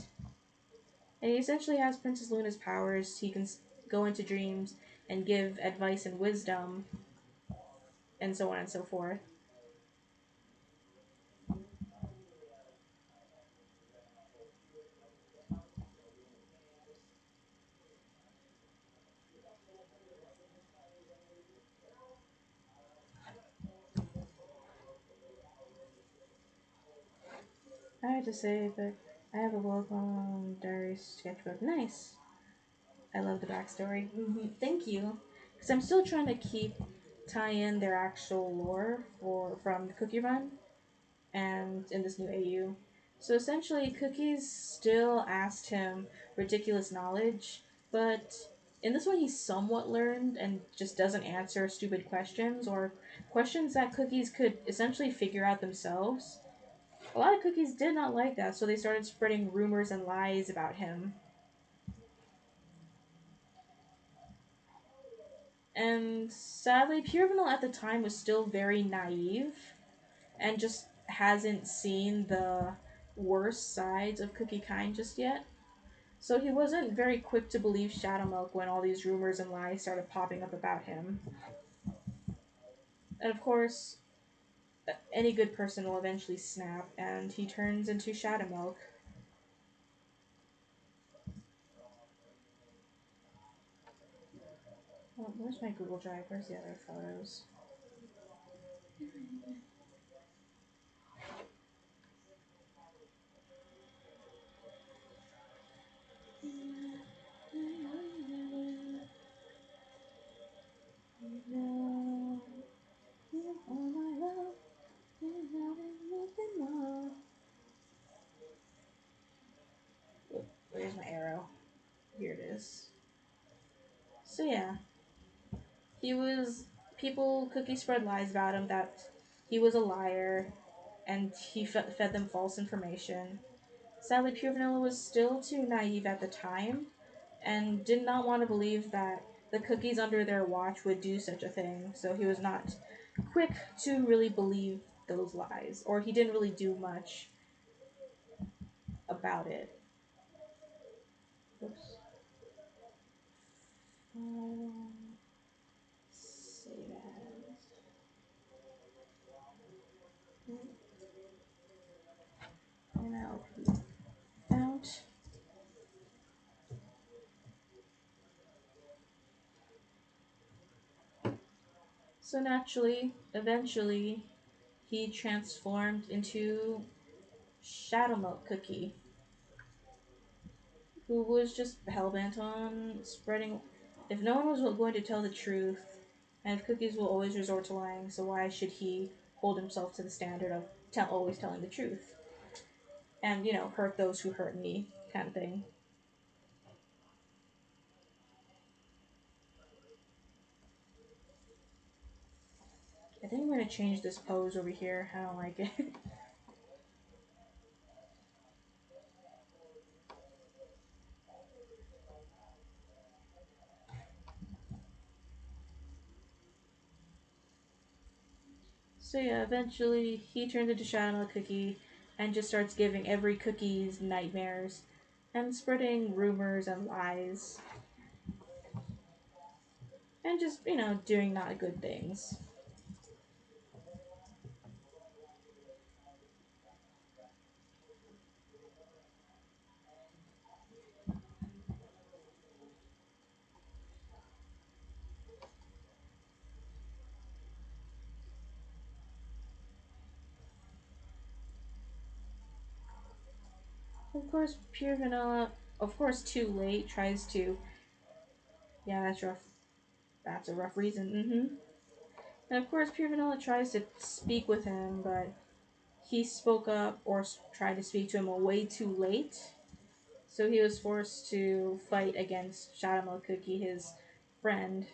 And he essentially has Princess Luna's powers. He can go into dreams and give advice and wisdom, and so on and so forth. I have to say, but I have a welcome diary sketchbook. Nice. I love the backstory. Thank you. Because I'm still trying to tie in their actual lore from the Cookie Run and in this new AU. So essentially, Cookies still asked him ridiculous knowledge, but in this one he somewhat learned and just doesn't answer stupid questions or questions that Cookies could essentially figure out themselves. A lot of Cookies did not like that, so they started spreading rumors and lies about him. And sadly, Pure Vanilla at the time was still very naive and just hasn't seen the worst sides of Cookie Kind just yet. So he wasn't very quick to believe Shadow Milk when all these rumors and lies started popping up about him. And of course, any good person will eventually snap, and he turns into Shadow Milk. Well, where's my Google Drive? Where's the other photos? Where's my arrow? Here it is. So yeah, he was. People, Cookie spread lies about him that he was a liar and he fed them false information. Sadly, Pure Vanilla was still too naive at the time and did not want to believe that the cookies under their watch would do such a thing, so he was not quick to really believe those lies, or he didn't really do much about it. Oops. Save as. NLP found. So naturally, eventually, he transformed into Shadow Milk Cookie, who was just hellbent on spreading. If no one was going to tell the truth, and if cookies will always resort to lying, so why should he hold himself to the standard of always telling the truth? And, hurt those who hurt me, kind of thing. I think I'm going to change this pose over here. I don't like it. So yeah, eventually he turns into Shadow Cookie and just starts giving every cookies nightmares and spreading rumors and lies and just, doing not good things. Of course, Pure Vanilla, of course, too late, tries to. Yeah, that's rough. That's a rough reason. And of course, Pure Vanilla tries to speak with him, but he spoke up or tried to speak to him way too late. So he was forced to fight against Shadow Milk Cookie, his friend.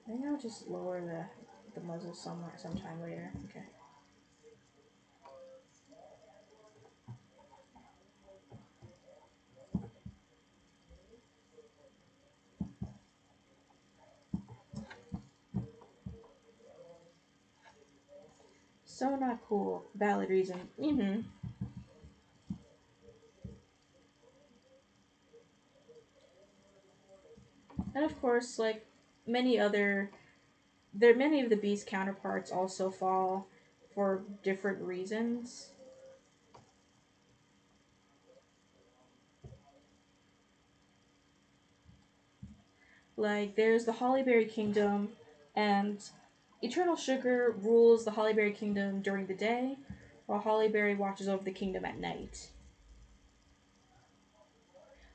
I think I'll just lower the muzzle somewhere sometime later. Okay. So not cool. Valid reason. And of course, like many other, many of the Beast counterparts also fall for different reasons. Like there's the Hollyberry Kingdom, and Eternal Sugar rules the Hollyberry Kingdom during the day, while Hollyberry watches over the kingdom at night.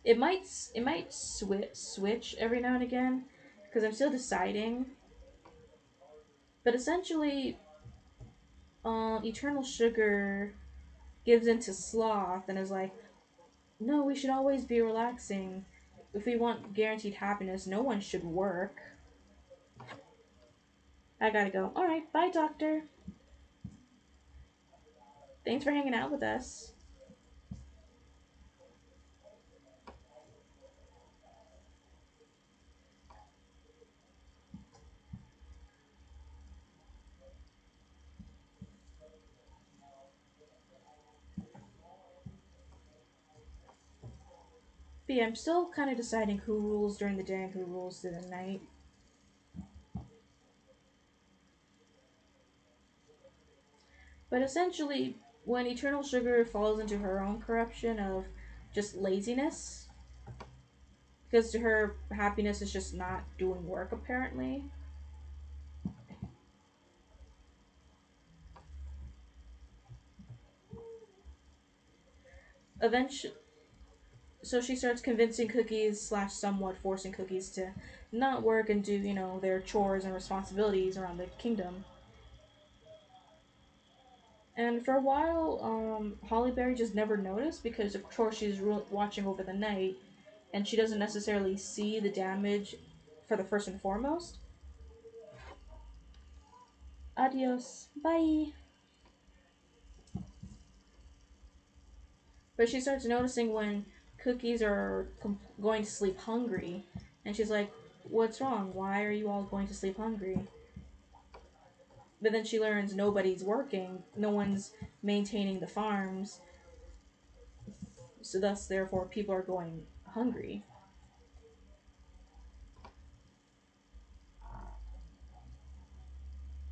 It might switch every now and again because I'm still deciding. But essentially, Eternal Sugar gives into sloth and is like, no, we should always be relaxing. If we want guaranteed happiness, no one should work. I gotta go. Alright, bye, Doctor. Thanks for hanging out with us. But yeah, I'm still kind of deciding who rules during the day and who rules during the night. But essentially, when Eternal Sugar falls into her own corruption of just laziness, because to her, happiness is just not doing work, apparently. Eventually, so she starts convincing Cookies slash somewhat forcing Cookies to not work and do their chores and responsibilities around the kingdom. And for a while, Holly Berry just never noticed because of course she's watching over the night, and she doesn't necessarily see the damage for the first and foremost. Adios. Bye. But she starts noticing when cookies are going to sleep hungry, and she's like, "What's wrong? Why are you all going to sleep hungry?" But then she learns nobody's working, no one's maintaining the farms, so thus, therefore, people are going hungry.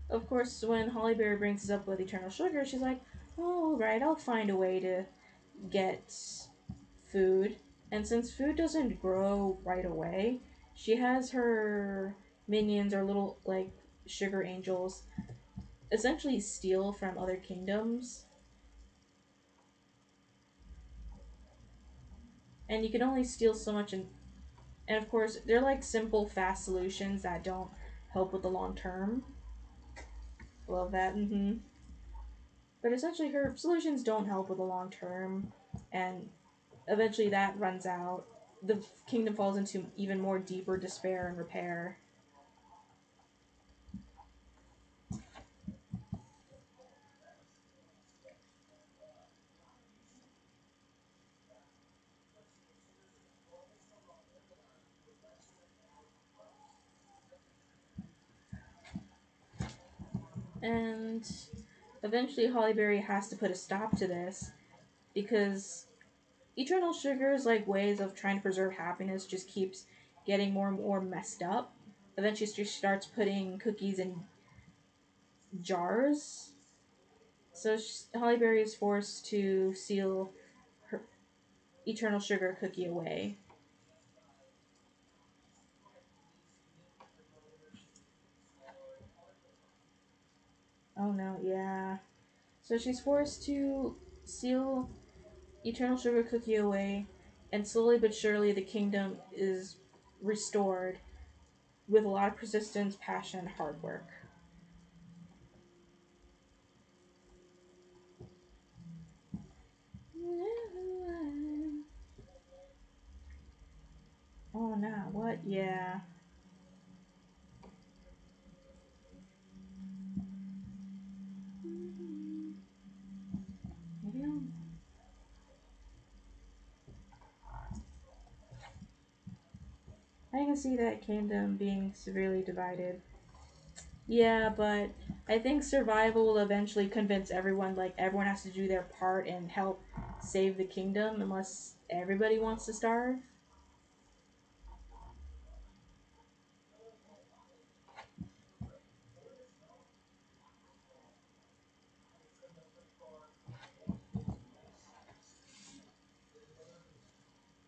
Of course, when Hollyberry brings this up with Eternal Sugar, she's like, "Oh, right, I'll find a way to get food." And since food doesn't grow right away, she has her minions or little, like, sugar angels essentially steal from other kingdoms. And you can only steal so much, and of course, they're like simple, fast solutions that don't help with the long term. Love that. But essentially, her solutions don't help with the long term, and eventually that runs out. The kingdom falls into even more deeper despair and repair. And eventually, Hollyberry has to put a stop to this because Eternal Sugar's like ways of trying to preserve happiness just keeps getting more and more messed up. Eventually, she starts putting cookies in jars. So Hollyberry is forced to seal her Eternal Sugar cookie away. Oh no, yeah. So she's forced to seal Eternal Sugar cookie away, and slowly but surely the kingdom is restored with a lot of persistence, passion, and hard work. Oh no, what? Yeah. Maybe I can see that kingdom being severely divided. Yeah, but I think survival will eventually convince everyone, like, everyone has to do their part and help save the kingdom unless everybody wants to starve.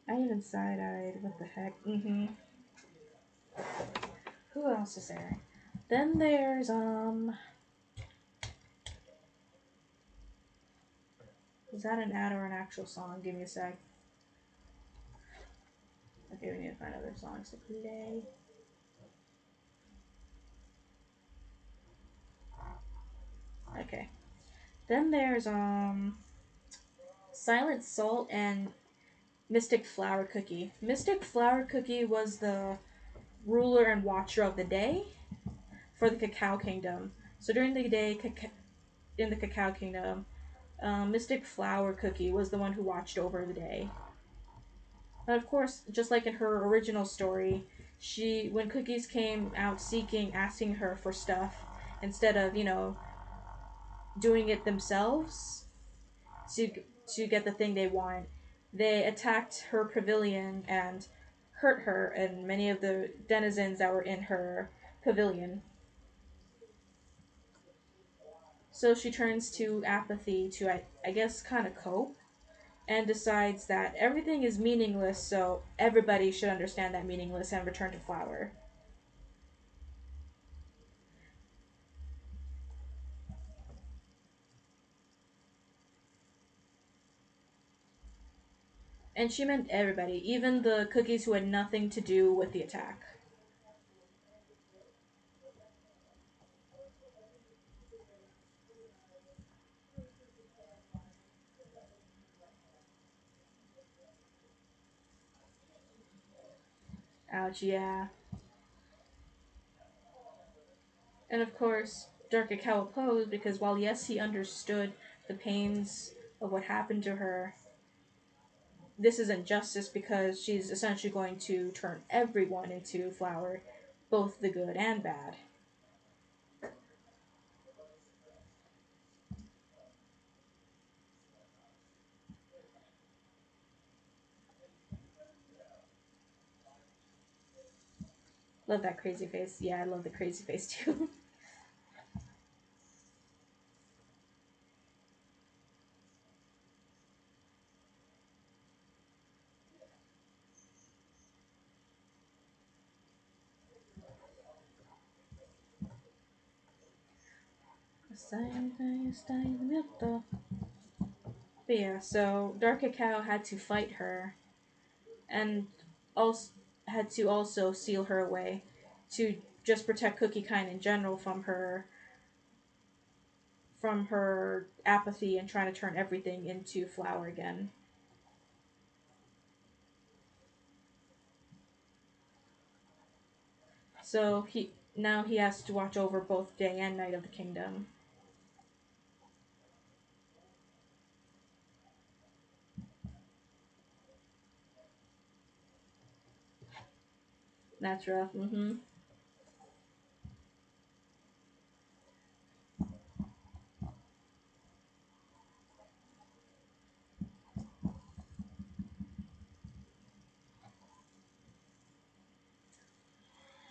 I even side eyed. What the heck? Who else is there? Then there's, is that an ad or an actual song? Give me a sec. Okay, we need to find other songs to play. Okay. Then there's, Silent Salt and Mystic Flower Cookie. Mystic Flower Cookie was the ruler and watcher of the day for the Cacao Kingdom. So during the day, in the Cacao Kingdom, Mystic Flower Cookie was the one who watched over the day. And of course, just like in her original story, when cookies came out seeking, asking her for stuff, instead of, doing it themselves to to get the thing they want, they attacked her pavilion and hurt her and many of the denizens that were in her pavilion. So she turns to apathy to, I guess, kind of cope, and decides that everything is meaningless, so everybody should understand that meaningless and return to flower. And she meant everybody, even the cookies who had nothing to do with the attack. Ouch, yeah. And of course, Dark Cacao opposed because while yes, he understood the pains of what happened to her, this isn't justice because she's essentially going to turn everyone into flour, both the good and bad. Love that crazy face. Yeah, I love the crazy face too. But yeah, so Dark Cacao had to fight her and also had to also seal her away to just protect Cookie Kind in general from her apathy and trying to turn everything into flour again. So he has to watch over both day and night of the kingdom. That's rough.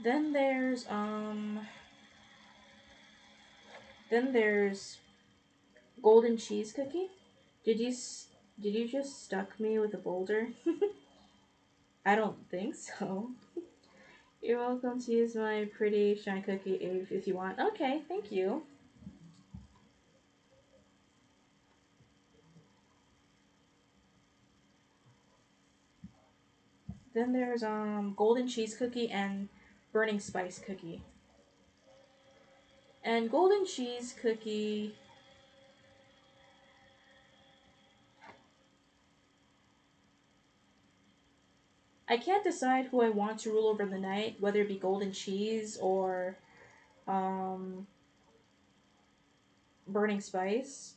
Then there's then there's golden cheese cookie. Did you did you just stuck me with a boulder? I don't think so. You're welcome to use my pretty shine cookie if you want. Okay, thank you. Then there's golden cheese cookie and burning spice cookie. And golden cheese cookie, I can't decide who I want to rule over the night, whether it be golden cheese or um burning spice.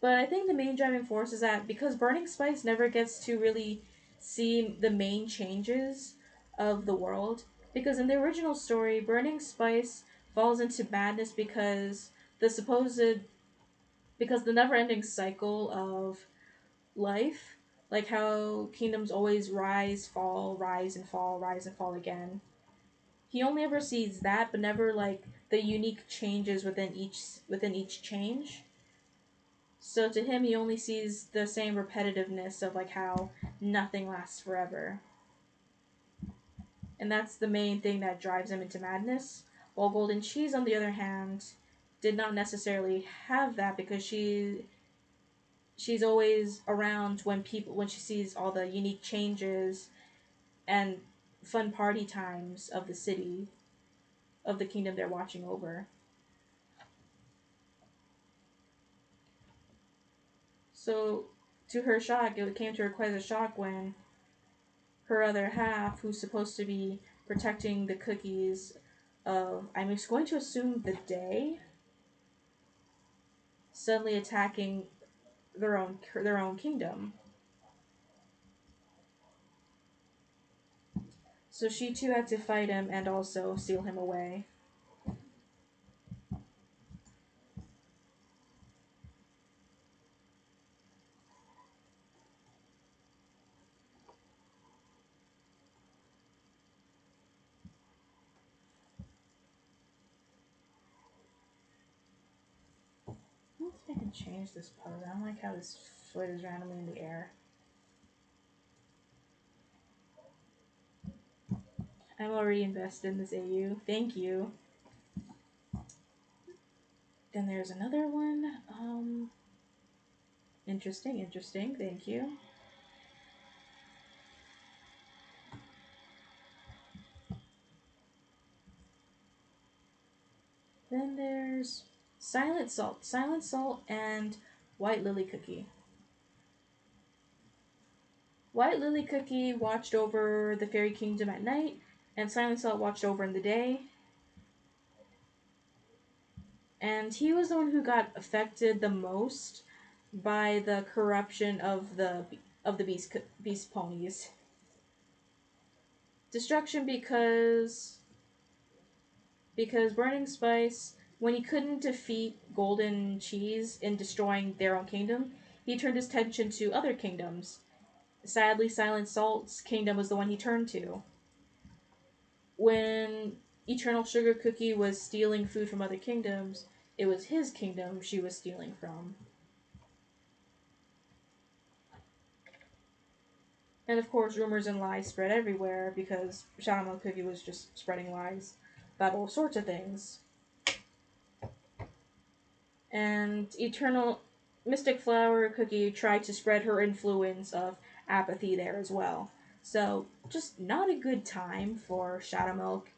But I think the main driving force is that because Burning Spice never gets to really see the main changes of the world, because in the original story, Burning Spice falls into madness the supposed because the never-ending cycle of life, like how kingdoms always rise, fall, rise and fall, rise and fall again. He only ever sees that, but never like the unique changes within each change. So to him, he only sees the same repetitiveness of like how nothing lasts forever. And that's the main thing that drives him into madness. While Golden Cheese, on the other hand, did not necessarily have that because she's always around when she sees all the unique changes and fun party times of the city of the kingdom they're watching over. So to her shock, it came to her quite a shock when her other half, who's supposed to be protecting the cookies of, I'm just going to assume the day, suddenly attacking their own kingdom. So she too had to fight him and also seal him away. I don't think I can change this pose. I don't like how this foot is randomly in the air. I'm already invested in this AU. Thank you. Then there's another one. Interesting, interesting. Thank you. Then there's Silent Salt and White Lily Cookie. White Lily Cookie watched over the fairy kingdom at night, and Silent Salt watched over in the day. And he was the one who got affected the most by the corruption of the beast ponies. Destruction because Burning Spice, when he couldn't defeat Golden Cheese in destroying their own kingdom, he turned his attention to other kingdoms. Sadly, Silent Salt's kingdom was the one he turned to. When Eternal Sugar Cookie was stealing food from other kingdoms, it was his kingdom she was stealing from. And of course, rumors and lies spread everywhere because Shadow Milk Cookie was just spreading lies about all sorts of things. And Eternal Mystic Flower Cookie tried to spread her influence of apathy there as well. So, just not a good time for Shadow Milk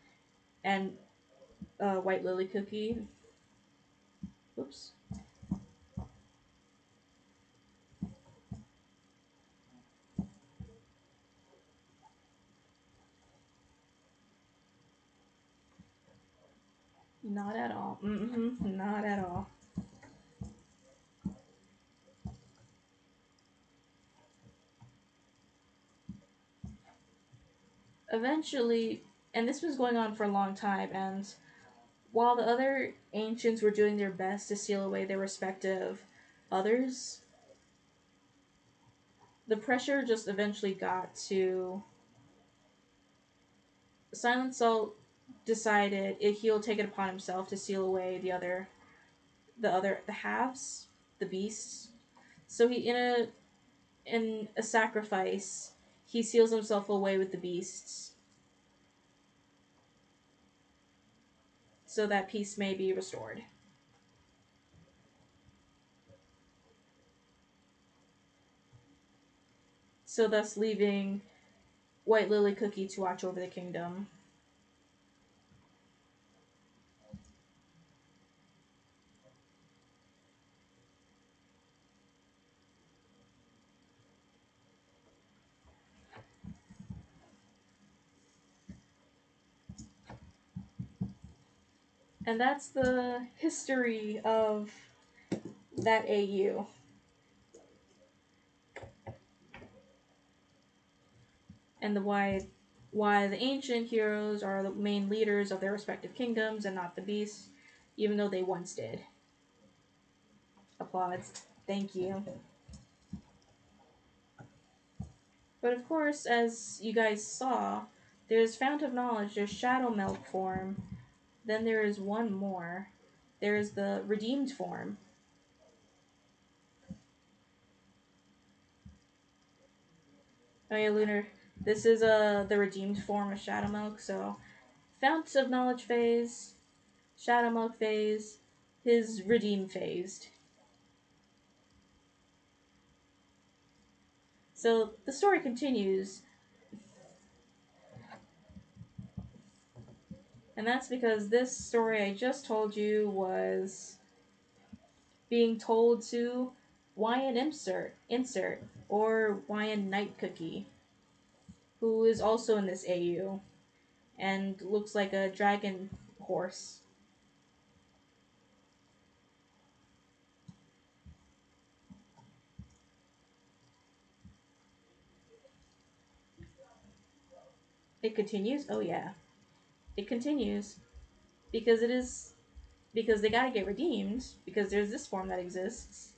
and White Lily Cookie. Oops. Not at all. Not at all. Eventually, and this was going on for a long time, and while the other ancients were doing their best to seal away their respective others, the pressure just eventually got to Silent Salt decided he'll take it upon himself to seal away the halves, the beasts. So he in a sacrifice, he seals himself away with the beasts so that peace may be restored. So thus leaving White Lily Cookie to watch over the kingdom. And that's the history of that AU. And the why the ancient heroes are the main leaders of their respective kingdoms and not the beasts, even though they once did. Applauds. Thank you. But of course, as you guys saw, there's Fount of Knowledge, there's Shadow Milk form, then there is one more. There's the Redeemed form. Oh yeah, Lunar. This is the Redeemed form of Shadow Milk, so Fount of Knowledge phase, Shadow Milk phase, his Redeem phased. So the story continues, and that's because this story I just told you was being told to Wyan Insert, or Wyan Night Cookie, who is also in this AU and looks like a dragon horse. It continues? Oh yeah. It continues because it is because they gotta get redeemed because there's this form that exists.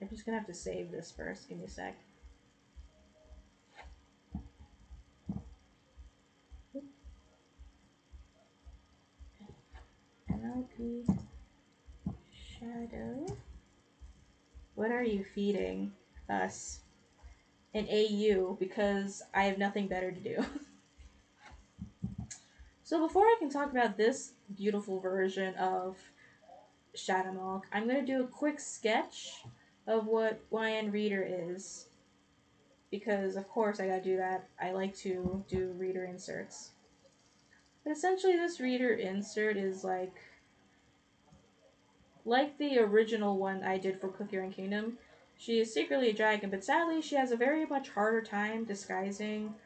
I'm just gonna have to save this first. Give me a sec. MLP Shadow. What are you feeding us? An AU because I have nothing better to do. So before I can talk about this beautiful version of Shadow Milk, I'm going to do a quick sketch of what YN Reader is. Because, of course, I gotta do that. I like to do reader inserts. But essentially, this reader insert is like the original one I did for Cookie Run Kingdom. She is secretly a dragon, but sadly, she has a very much harder time disguising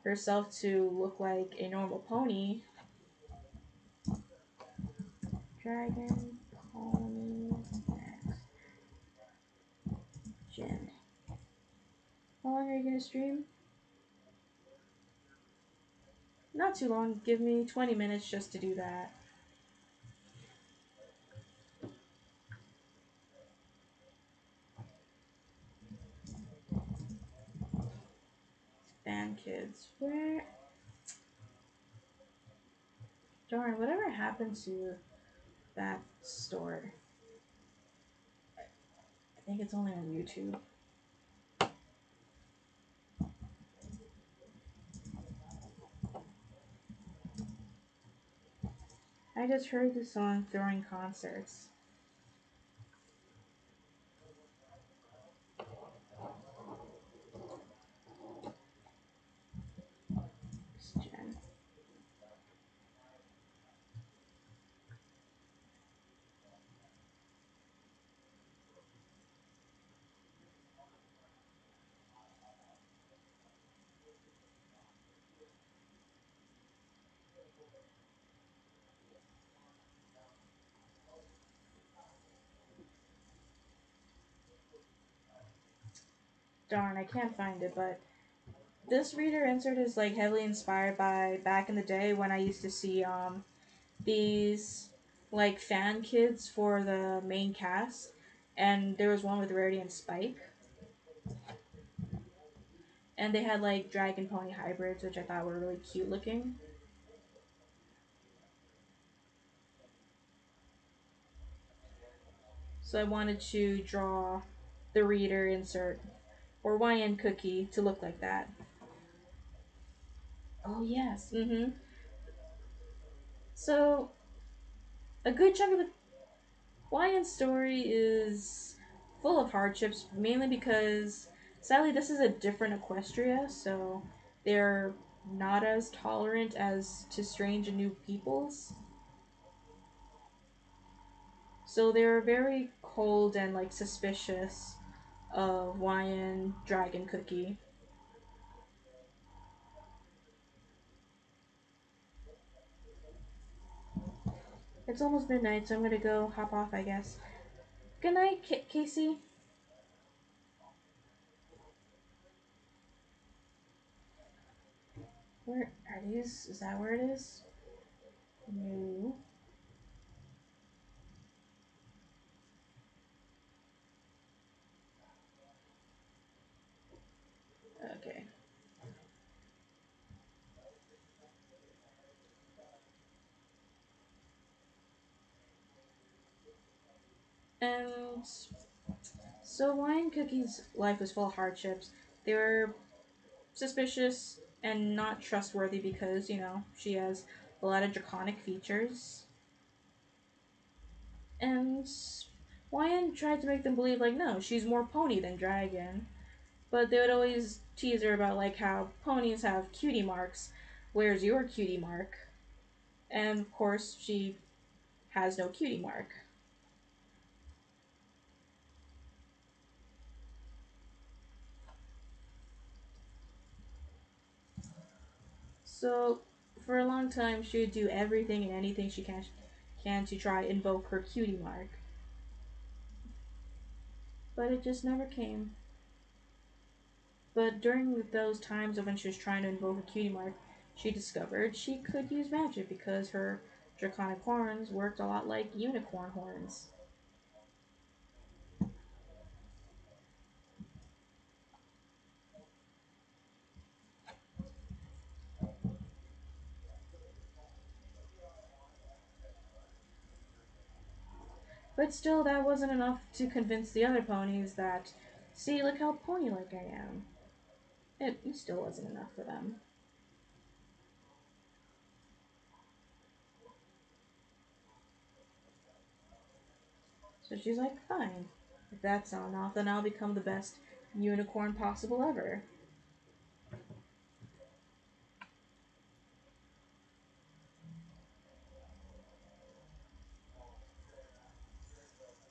herself to look like a normal pony. Dragon, pony, next gen. How long are you gonna stream? Not too long. Give me 20 minutes just to do that. Fan kids. Where? Darn, whatever happened to that store? I think it's only on YouTube. I just heard the song during concerts. Gen. Darn, I can't find it, but this reader insert is like heavily inspired by back in the day when I used to see these like fan kids for the main cast, and there was one with Rarity and Spike, and they had like dragon pony hybrids, which I thought were really cute looking. So I wanted to draw the reader insert or YN cookie to look like that. Oh yes. So a good chunk of the YN story is full of hardships, mainly because sadly this is a different Equestria, so they're not as tolerant as to strange and new peoples. So they're very cold and like suspicious of YN Dragon Cookie. It's almost midnight, so I'm gonna go hop off, I guess. Good night, Casey. Where are these? Is that where it is? No. Okay. And so Wine Cookie's life was full of hardships. They were suspicious and not trustworthy because, she has a lot of draconic features. And Wyan tried to make them believe, like, no, she's more pony than dragon. But they would always tease her about, like, how ponies have cutie marks. Where's your cutie mark? And, of course, she has no cutie mark. So, for a long time, she would do everything and anything she can to try invoke her cutie mark. But it just never came. But during those times of when she was trying to invoke a cutie mark, she discovered she could use magic because her draconic horns worked a lot like unicorn horns. But still, that wasn't enough to convince the other ponies that, see, look how pony-like I am. It still wasn't enough for them. So she's like, fine. If that's not enough, then I'll become the best unicorn possible ever.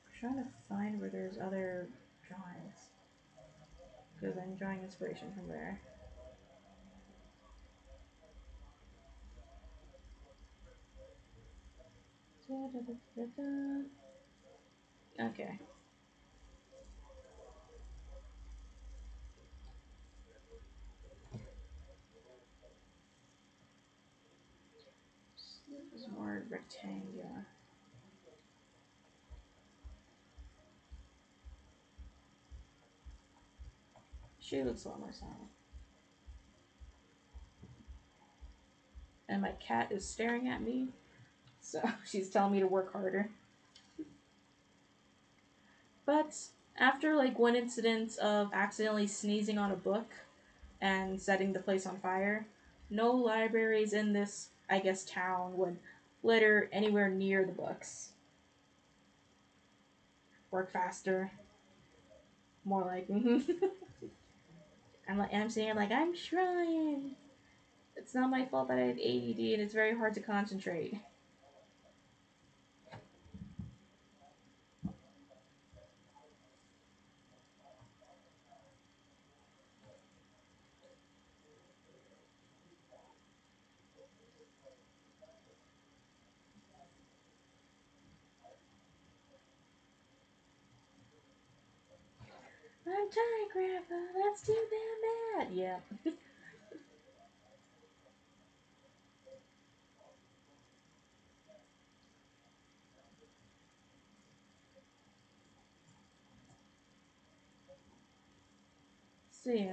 I'm trying to find where there's other drawings. because I'm drawing inspiration from there. Okay. This is more rectangular. She looks a lot more silent. And my cat is staring at me, so she's telling me to work harder. But after like one incident of accidentally sneezing on a book and setting the place on fire, no libraries in this, I guess, town would litter anywhere near the books. Work faster. More like, I'm saying like I'm trying. It's not my fault that I have ADD and it's very hard to concentrate. I'm tired, Grandpa. That's too damn bad. Yeah.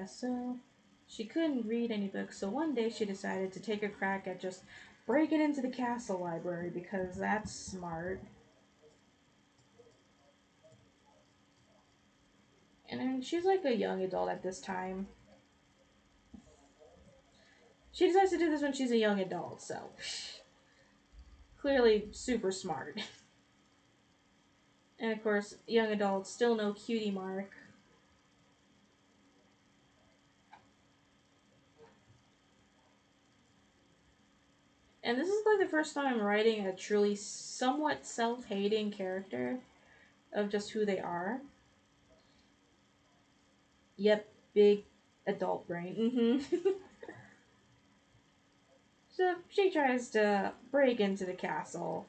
So she couldn't read any books, so one day she decided to take a crack at just breaking into the castle library because that's smart. And then she's like a young adult at this time. She decides to do this when she's a young adult, so clearly super smart. And of course, young adults still know cutie mark. And this is like the first time I'm writing a truly somewhat self hating character of just who they are. Yep, big adult brain. So she tries to break into the castle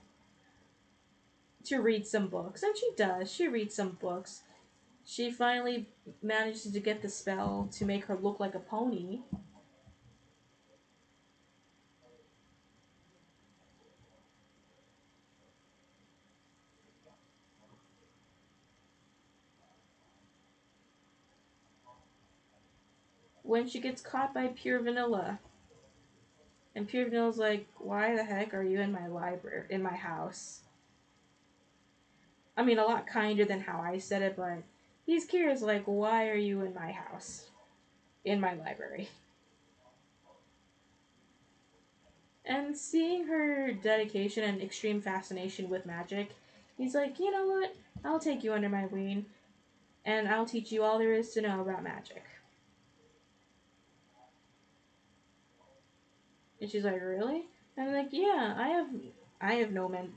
to read some books, and she does. She reads some books. She finally manages to get the spell to make her look like a pony. When she gets caught by Pure Vanilla, and Pure Vanilla's like, "Why the heck are you in my library, in my house?" I mean, a lot kinder than how I said it, but he's curious, like, "Why are you in my house, in my library?" And seeing her dedication and extreme fascination with magic, he's like, "You know what? I'll take you under my wing, and I'll teach you all there is to know about magic." And she's like, "Really?" And I'm like, "Yeah, I have no men,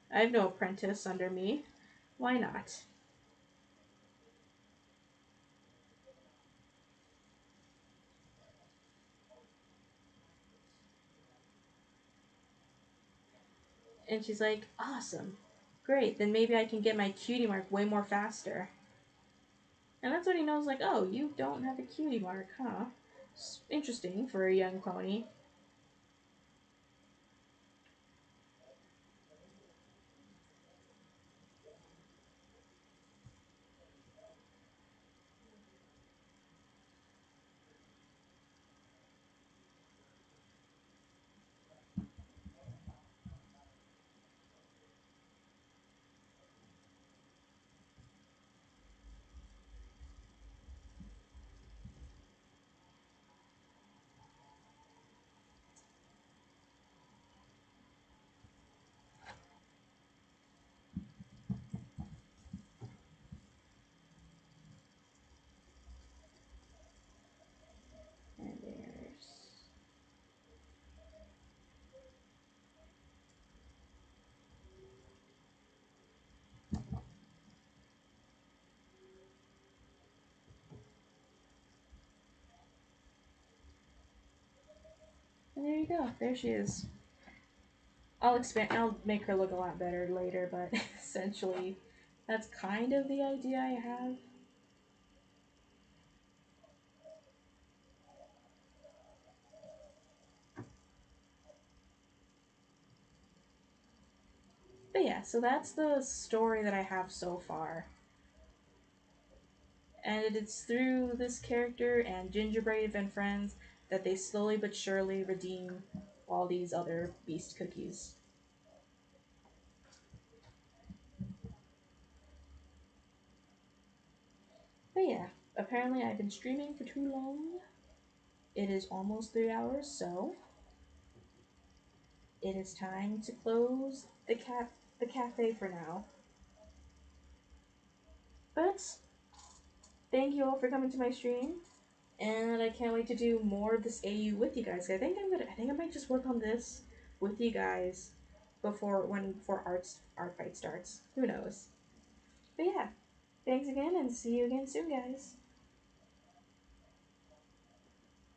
I have no apprentice under me. Why not?" And she's like, "Awesome, great. Then maybe I can get my cutie mark way more faster." And that's when he knows, like, "Oh, you don't have a cutie mark, huh? It's interesting for a young pony." And there you go. There she is. I'll make her look a lot better later, but essentially, that's kind of the idea I have. But yeah, so that's the story that I have so far. And it's through this character and Gingerbrave and friends that they slowly but surely redeem all these other beast cookies. But yeah, apparently I've been streaming for too long. It is almost 3 hours, so it is time to close the cafe for now. But thank you all for coming to my stream, and I can't wait to do more of this AU with you guys. I think I might just work on this with you guys before art fight starts. Who knows? But yeah, thanks again, and see you again soon, guys.